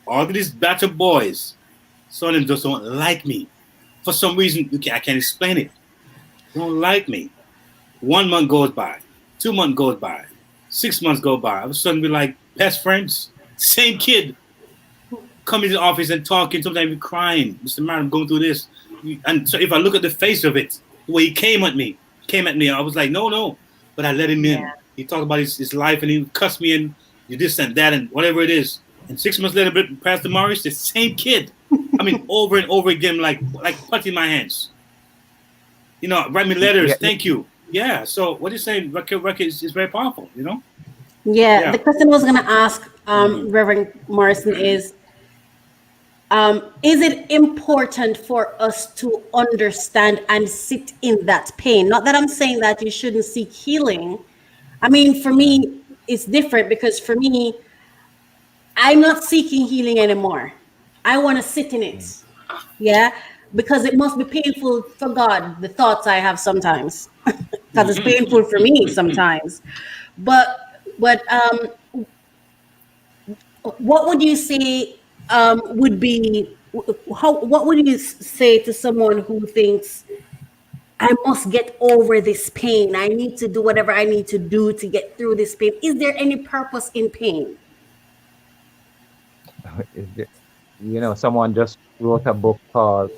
all of these battered boys, some of them just don't like me for some reason. I can't explain it. They don't like me. 1 month goes by, 2 months goes by, 6 months go by. All of a sudden, we're like best friends. Same kid coming to the office and talking. Sometimes we're crying. Mr. Man, I'm going through this. And so if I look at the face of it, the way he came at me, I was like, no. But I let him in. He talked about his life and he cussed me and you this and that and whatever it is. And 6 months later, Pastor Morris, the same kid. I mean, over and over again, like putting my hands. You know, write me letters. Thank you. Yeah. So what you're saying, record is very powerful, you know? Yeah. The question I was going to ask Reverend Morrison is it important for us to understand and sit in that pain? Not that I'm saying that you shouldn't seek healing. I mean, for me, it's different because for me, I'm not seeking healing anymore. I want to sit in it. Yeah. Because it must be painful for God, the thoughts I have sometimes. Because it's painful for me sometimes. But what would you say would be what would you say to someone who thinks I must get over this pain? I need to do whatever I need to do to get through this pain. Is there any purpose in pain? Someone just wrote a book called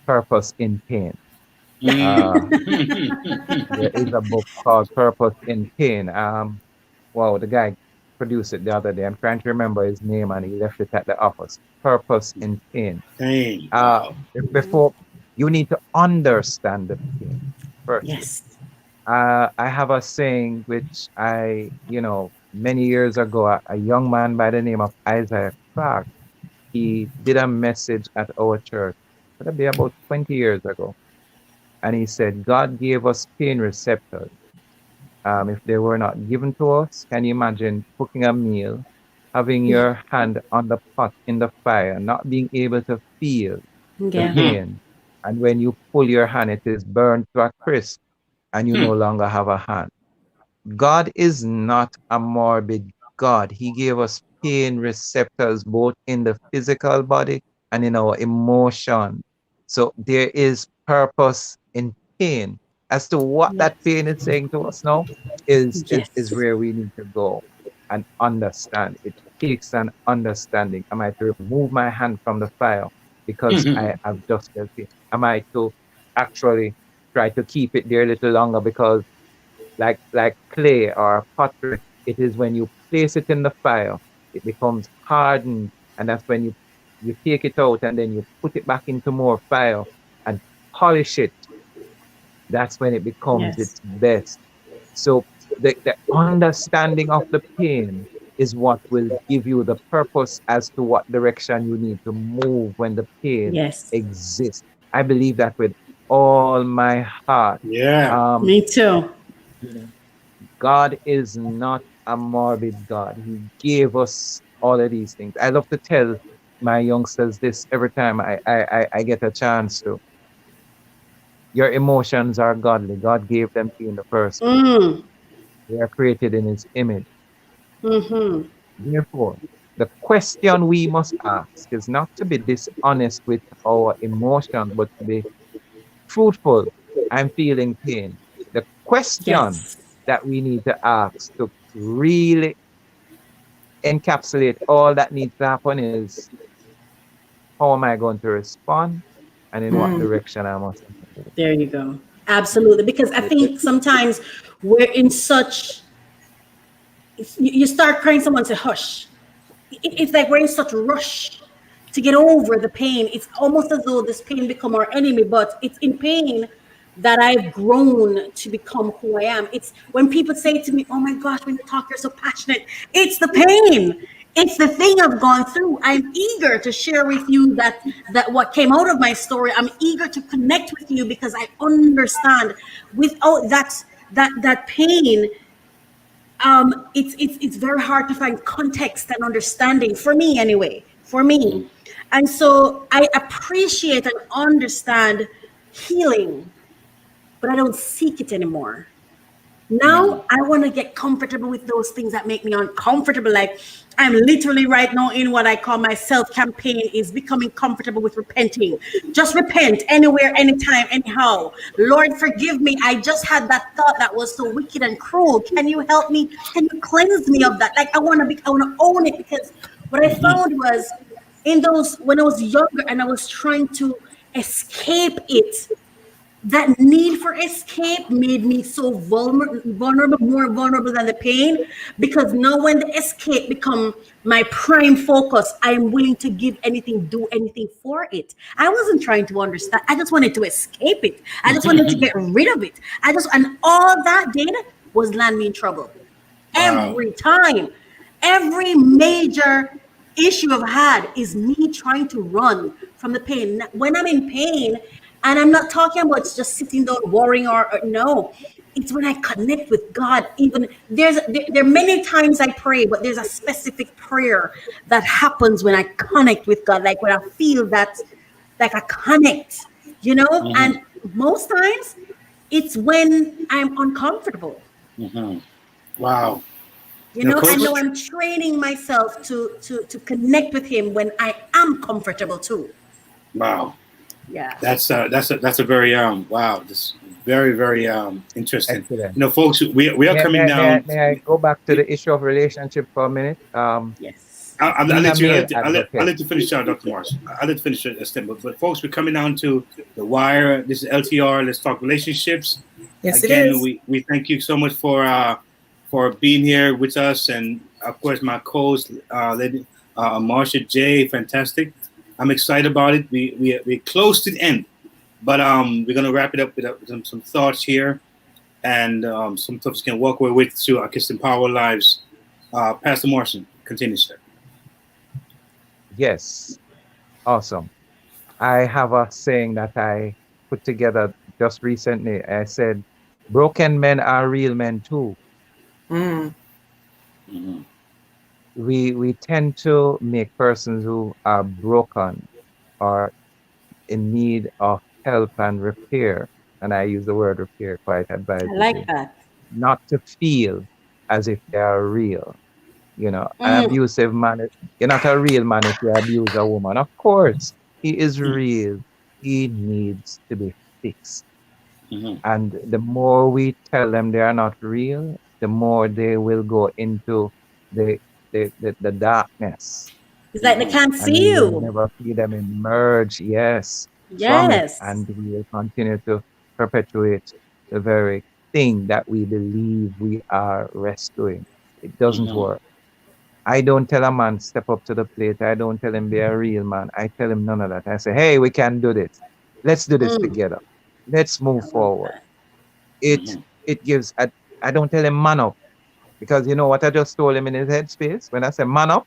Purpose in Pain. There is a book called Purpose in Pain. The guy produced it the other day. I'm trying to remember his name, and he left it at the office. Purpose in Pain. Before you need to understand the pain first. Yes. I have a saying which many years ago, a young man by the name of Isaiah Clark, he did a message at our church. That'd be about 20 years ago. And he said, God gave us pain receptors. If they were not given to us, can you imagine cooking a meal, having your hand on the pot in the fire, not being able to feel the pain? And when you pull your hand, it is burned to a crisp and you no longer have a hand. God is not a morbid God. He gave us pain receptors both in the physical body and in our emotion. So there is purpose in pain. As to what that pain is saying to us now is where we need to go and understand. It takes an understanding. Am I to remove my hand from the fire because I have just felt pain? Am I to actually try to keep it there a little longer because like clay or pottery, it is when you place it in the fire, it becomes hardened, and that's when you take it out and then you put it back into more fire and polish it. That's when it becomes its best. So the understanding of the pain is what will give you the purpose as to what direction you need to move when the pain exists. I believe that with all my heart. Yeah. Me too. God is not a morbid God. He gave us all of these things. I love to tell my youngsters this every time I get a chance to. Your emotions are godly. God gave them to you in the first place. They are created in His image. Therefore, the question we must ask is not to be dishonest with our emotions, but to be truthful. I'm feeling pain. The question that we need to ask to really encapsulate all that needs to happen is, how am I going to respond, and in what direction I must go? There you go. Absolutely. Because I think sometimes we're in such, you start praying someone to hush. It's like we're in such a rush to get over the pain. It's almost as though this pain become our enemy, but it's in pain that I've grown to become who I am. It's when people say to me, "Oh my gosh, when you talk, you're so passionate." It's the pain. It's the thing I've gone through. I'm eager to share with you that what came out of my story. I'm eager to connect with you because I understand. Without that pain, it's very hard to find context and understanding for me anyway. For me, and so I appreciate and understand healing, but I don't seek it anymore. Now I want to get comfortable with those things that make me uncomfortable. Like I'm literally right now in what I call my self campaign is becoming comfortable with repenting. Just repent anywhere, anytime, anyhow. Lord, forgive me. I just had that thought that was so wicked and cruel. Can you help me? Can you cleanse me of that? Like I want to own it, because what I found was in those when I was younger and I was trying to escape it, that need for escape made me so vulnerable, more vulnerable than the pain. Because now when the escape become my prime focus, I'm willing to give anything, do anything for it. I wasn't trying to understand. I just wanted to escape it. I just wanted to get rid of it. And all that did was land me in trouble. Every time. Every major issue I've had is me trying to run from the pain. When I'm in pain, and I'm not talking about just sitting down worrying or no, it's when I connect with God. Even there are many times I pray, but there's a specific prayer that happens when I connect with God, like when I feel that, like I connect, and most times it's when I'm uncomfortable. Wow. I know I'm training myself to connect with Him when I am comfortable too. Wow. Yeah. That's a very wow. This very, very interesting. Excellent. Folks, we are coming down. May I go back to the issue of relationship for a minute? Yes. I'll let you finish, Dr. Morris. I'll let you finish a step. But folks, we're coming down to the wire. This is LTR. Let's talk relationships. Yes, again, it is. we thank you so much for being here with us, and of course my co-host, Lady Marsha J. Fantastic. I'm excited about it. We're close to the end, but we're gonna wrap it up with some thoughts here, and some thoughts you can walk away with to our Kiss Empower lives. Pastor Morrison, continue, sir. Yes, awesome. I have a saying that I put together just recently. I said, "Broken men are real men too." We tend to make persons who are broken or in need of help and repair, and I use the word repair quite advisedly. I like that. Not to feel as if they are real. An abusive man, you're not a real man if you abuse a woman. Of course, he is real. He needs to be fixed. And the more we tell them they are not real, the more they will go into the darkness. It's like they can't see you. We'll never see them emerge. Yes. Yes. And we will continue to perpetuate the very thing that we believe we are rescuing. It doesn't work. I don't tell a man step up to the plate. I don't tell him be a real man. I tell him none of that. I say, hey, we can do this. Let's do this together. Let's move forward. It gives. I don't tell him man up, because you know what I just told him in his headspace. When I say man up,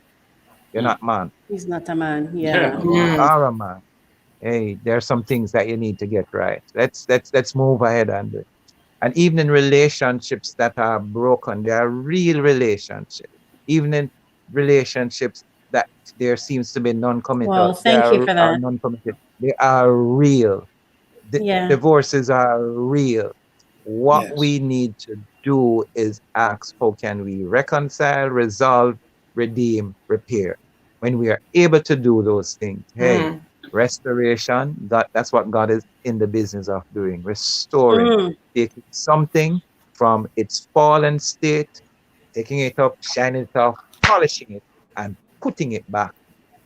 you're not man. He's not a man. Yeah. You are a man. Hey, there are some things that you need to get right. Let's move ahead and do it. And even in relationships that are broken, they are real relationships. Even in relationships that there seems to be non-committal. Well, thank you for that. Non-committed. They are real. Divorces are real. What we need to do is ask, how can we reconcile, resolve, redeem, repair? When we are able to do those things, restoration, that's what God is in the business of doing. Restoring, taking something from its fallen state, taking it up, shining it off, polishing it, and putting it back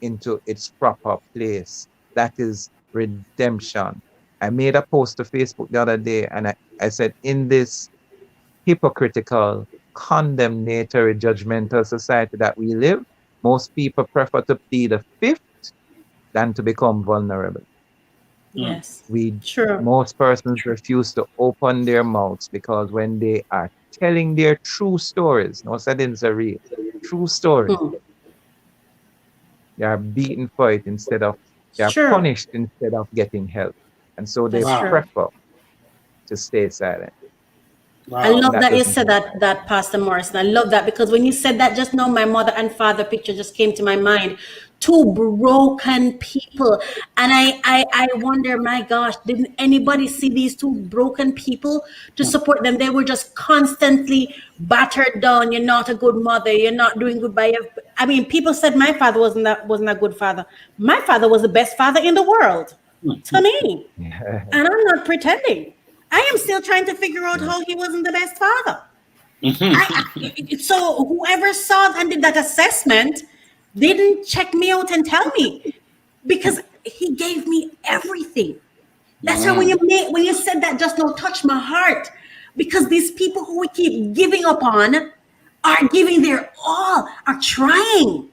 into its proper place. That is redemption. I made a post to Facebook the other day, and I said, in this hypocritical, condemnatory, judgmental society that we live, most people prefer to plead the fifth than to become vulnerable. Yes. Most persons refuse to open their mouths because when they are telling their true stories, no settings are real, true stories, they are beaten for it instead of, they are punished instead of getting help. And so they prefer to stay silent. Wow. I love that you said that, Pastor Morrison. I love that, because when you said that just now, my mother and father picture just came to my mind. Two broken people. And I wonder, my gosh, didn't anybody see these two broken people to support them? They were just constantly battered down. You're not a good mother. You're not doing good by your... I mean, people said my father wasn't a good father. My father was the best father in the world to me. And I'm not pretending. I am still trying to figure out how he wasn't the best father. So whoever saw and did that assessment didn't check me out and tell me, because he gave me everything. That's why when you said that just now, touched my heart, because these people who we keep giving up on are giving their all, are trying,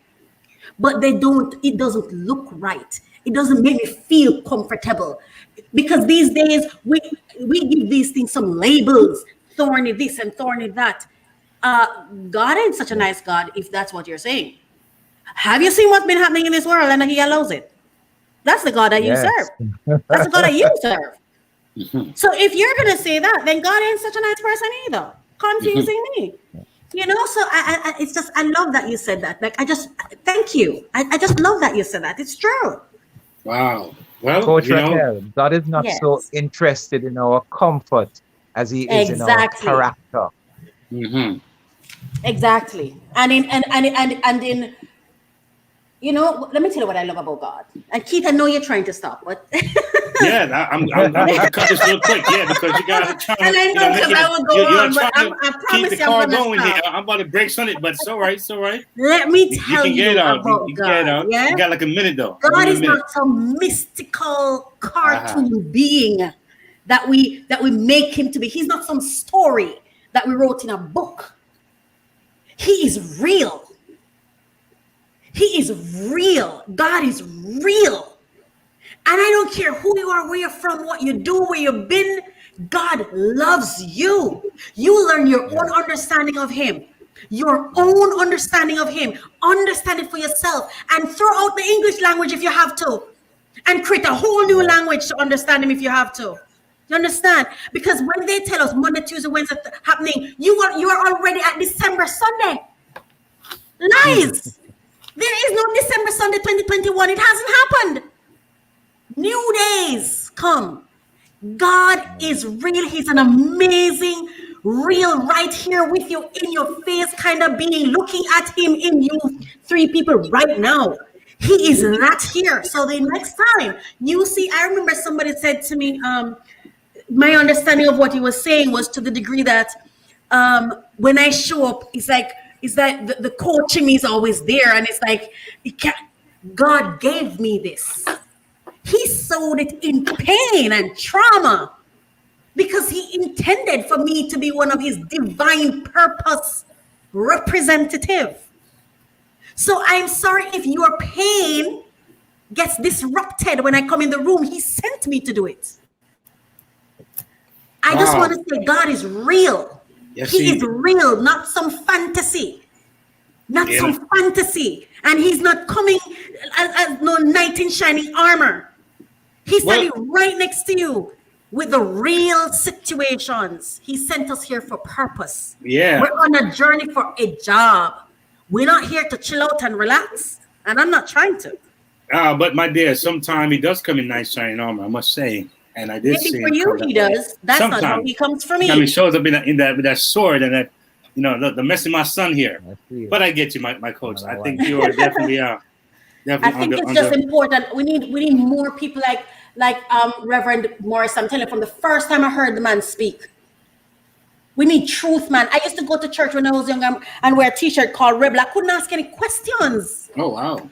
but they don't. It doesn't look right. It doesn't make me feel comfortable, because these days we give these things some labels, thorny this and thorny that. God ain't such a nice God, if that's what you're saying. Have you seen what's been happening in this world and he allows it? That's the God that you serve. That's the God that you serve. So if you're going to say that, then God ain't such a nice person either. Confusing me. You know, so it's just, I love that you said that. Like, thank you. I just love that you said that. It's true. Wow. Well, Coach Raquel, God is not so interested in our comfort as he is in our character. Exactly. And in you know, let me tell you what I love about God. And Keith, I know you're trying to stop, but I'm going to cut this real quick. Yeah, because you got to. And I know, because I will go on, but I promise keep the car going here. I'm about to break on it, but it's all right. It's all right. Let me tell you about God. Yeah? You got like a minute though. God is not some mystical cartoon being that we make him to be. He's not some story that we wrote in a book. He is real. He is real. God is real. And I don't care who you are, where you're from, what you do, where you've been. God loves you. You learn your own understanding of him. Your own understanding of him. Understand it for yourself. And throw out the English language if you have to. And create a whole new language to understand him if you have to. You understand? Because when they tell us Monday, Tuesday, Wednesday happening, you are already at December Sunday. Lies. There is no December Sunday 2021. It hasn't happened. New days come. God is real. He's an amazing, real, right here with you, in your face kind of being, looking at him in you three people right now. He is not here. So the next time you see, I remember somebody said to me, my understanding of what he was saying was to the degree that when I show up, it's like the coaching is always there, and it's like God gave me this. He sowed it in pain and trauma because he intended for me to be one of his divine purpose representative. So I'm sorry if your pain gets disrupted when I come in the room. He sent me to do it. I just want to say God is real. Yes, he is real, not some fantasy. Not some fantasy. And he's not coming as no knight in shining armor. He's standing right next to you with the real situations. He sent us here for purpose. Yeah. We're on a journey for a job. We're not here to chill out and relax. And I'm not trying to. But my dear, sometimes he does come in nice shining armor, I must say. And I did maybe see for you he does. That's sometimes. Not how he comes for me. I mean, he shows up in that with that sword and that, you know, the mess of my son here. But I get you, my coach. I think you are definitely I think it's just important. We need more people like Reverend Morris. I'm telling you, from the first time I heard the man speak, we need truth, man. I used to go to church when I was young and wear a T-shirt called Rebel. I couldn't ask any questions. Oh wow.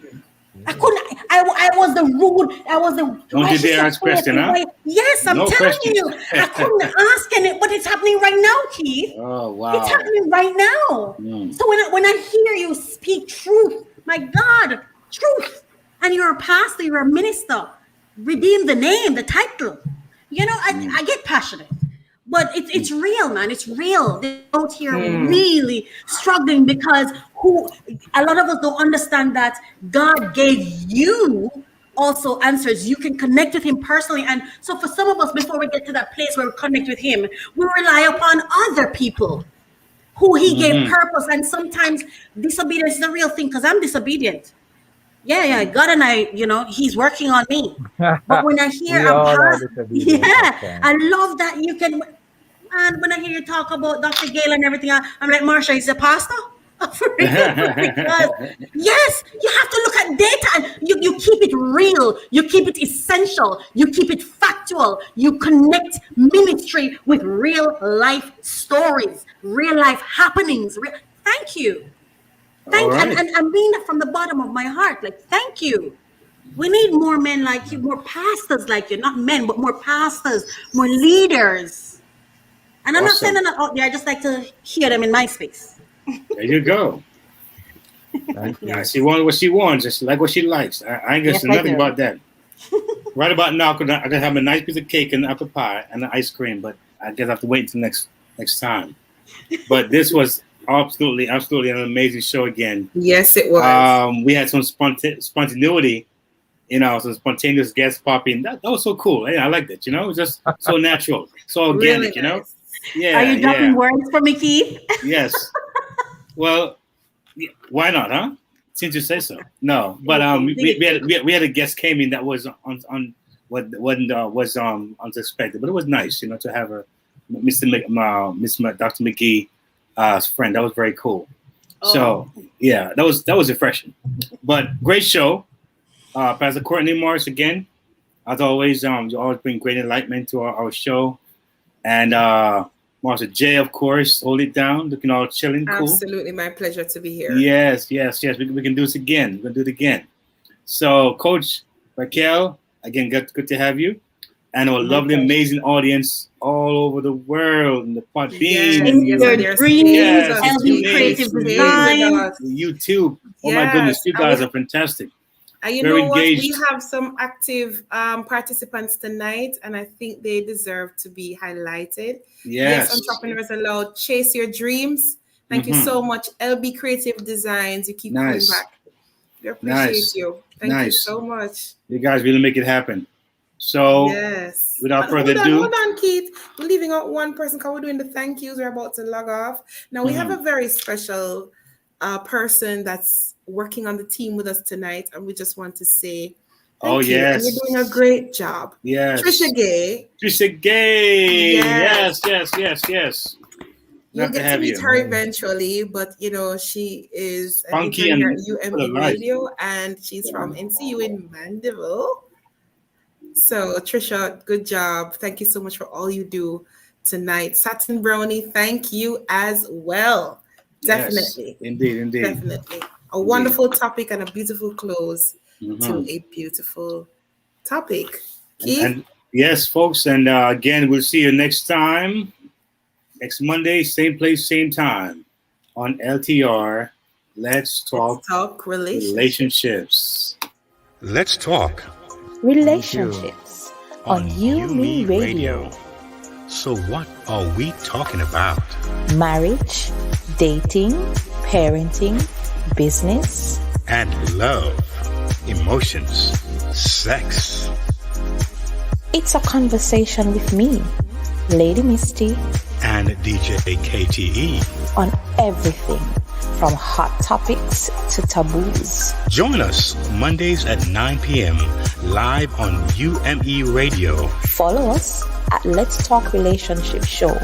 I couldn't. I was the rude. I was the. Don't you dare ask question, huh? Yes, I'm telling you. I couldn't ask any, but it's happening right now, Keith. Oh wow! It's happening right now. So when I hear you speak truth, my God, truth, and you're a pastor, you're a minister, redeem the name, the title. You know, I get passionate. But it's real, man. It's real. They're out here really struggling because a lot of us don't understand that God gave you also answers. You can connect with him personally. And so for some of us, before we get to that place where we connect with him, we rely upon other people who he gave purpose. And sometimes disobedience is a real thing because I'm disobedient. Yeah, God and I, you know, he's working on me. But when I hear I love that you can. And when I hear you talk about Dr. Gale and everything, I'm like, Marsha, is a pastor? Because yes, you have to look at data and you keep it real, you keep it essential, you keep it factual, you connect ministry with real life stories, real life happenings. Thank you. Thank you. And I mean that from the bottom of my heart. Like, thank you. We need more men like you, more pastors like you, not men, but more pastors, more leaders. And I'm not saying that out there, I just like to hear them in my space. There you go. Yeah, she wants what she wants, and she like what she likes. I ain't gonna say nothing about that. Right about now, I gotta have a nice piece of cake and apple pie and ice cream, but I guess I have to wait until next time. But this was absolutely an amazing show again. Yes, it was. We had some spontaneity, you know, some spontaneous guests popping. That was so cool. I like that, you know, it was just so natural, so organic, really you know. Nice. Yeah. Are you dropping words for me, Keith? Yes. Well, why not, huh? Since you say so. No, but we had a guest came in that was was unexpected, but it was nice, you know, to have Dr. McGee friend. That was very cool. So yeah, that was refreshing. But great show. Pastor Courtney Morris again. As always, you always bring great enlightenment to our show. And Marsha J, of course, hold it down, looking all chilling, cool. Absolutely, my pleasure to be here. Yes. We can do this again. We're gonna do it again. So, Coach Raquel, again, good to have you, and our lovely, amazing audience all over the LD Creative Design, YouTube. Oh my goodness, you guys are fantastic. And you know what? We have some active participants tonight, and I think they deserve to be highlighted. Yes, Entrepreneurs Allowed, chase your dreams. Thank you so much, LB Creative Designs. You keep coming back. We appreciate you. Thank you so much. You guys really make it happen. So, without further ado, hold on, Keith. We're leaving out one person because we're doing the thank yous. We're about to log off. Now we have a very special person that's working on the team with us tonight, and we just want to say thank you. And you're doing a great job. Yes. Trisha Gay. Yes. You'll get to meet her eventually, but you know, she is an intern at UMEradio, and she's from NCU in Mandeville. So Trisha, good job. Thank you so much for all you do tonight. Satin Brownie, thank you as well. Definitely. Yes, indeed. Definitely. A wonderful topic and a beautiful close to a beautiful topic. Keith? And yes, folks. And again, we'll see you next time. Next Monday, same place, same time on LTR. Let's talk relationships. Let's talk relationships on UMEradio. So what are we talking about? Marriage, dating, parenting, business, and love, emotions, sex. It's a conversation with me, Lady Misty, and DJ KTE on everything from hot topics to taboos. Join us Mondays at 9 p.m. live on UMEradio. Follow us at Let's Talk Relationship Show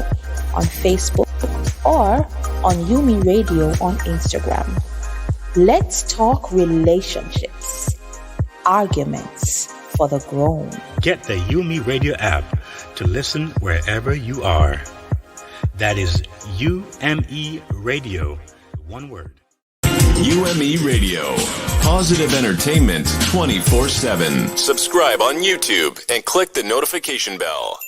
on Facebook or on UMEradio on Instagram. Let's talk relationships, arguments for the grown. Get the UMEradio app to listen wherever you are. That is UMEradio, one word. UMEradio, positive entertainment 24/7. Subscribe on YouTube and click the notification bell.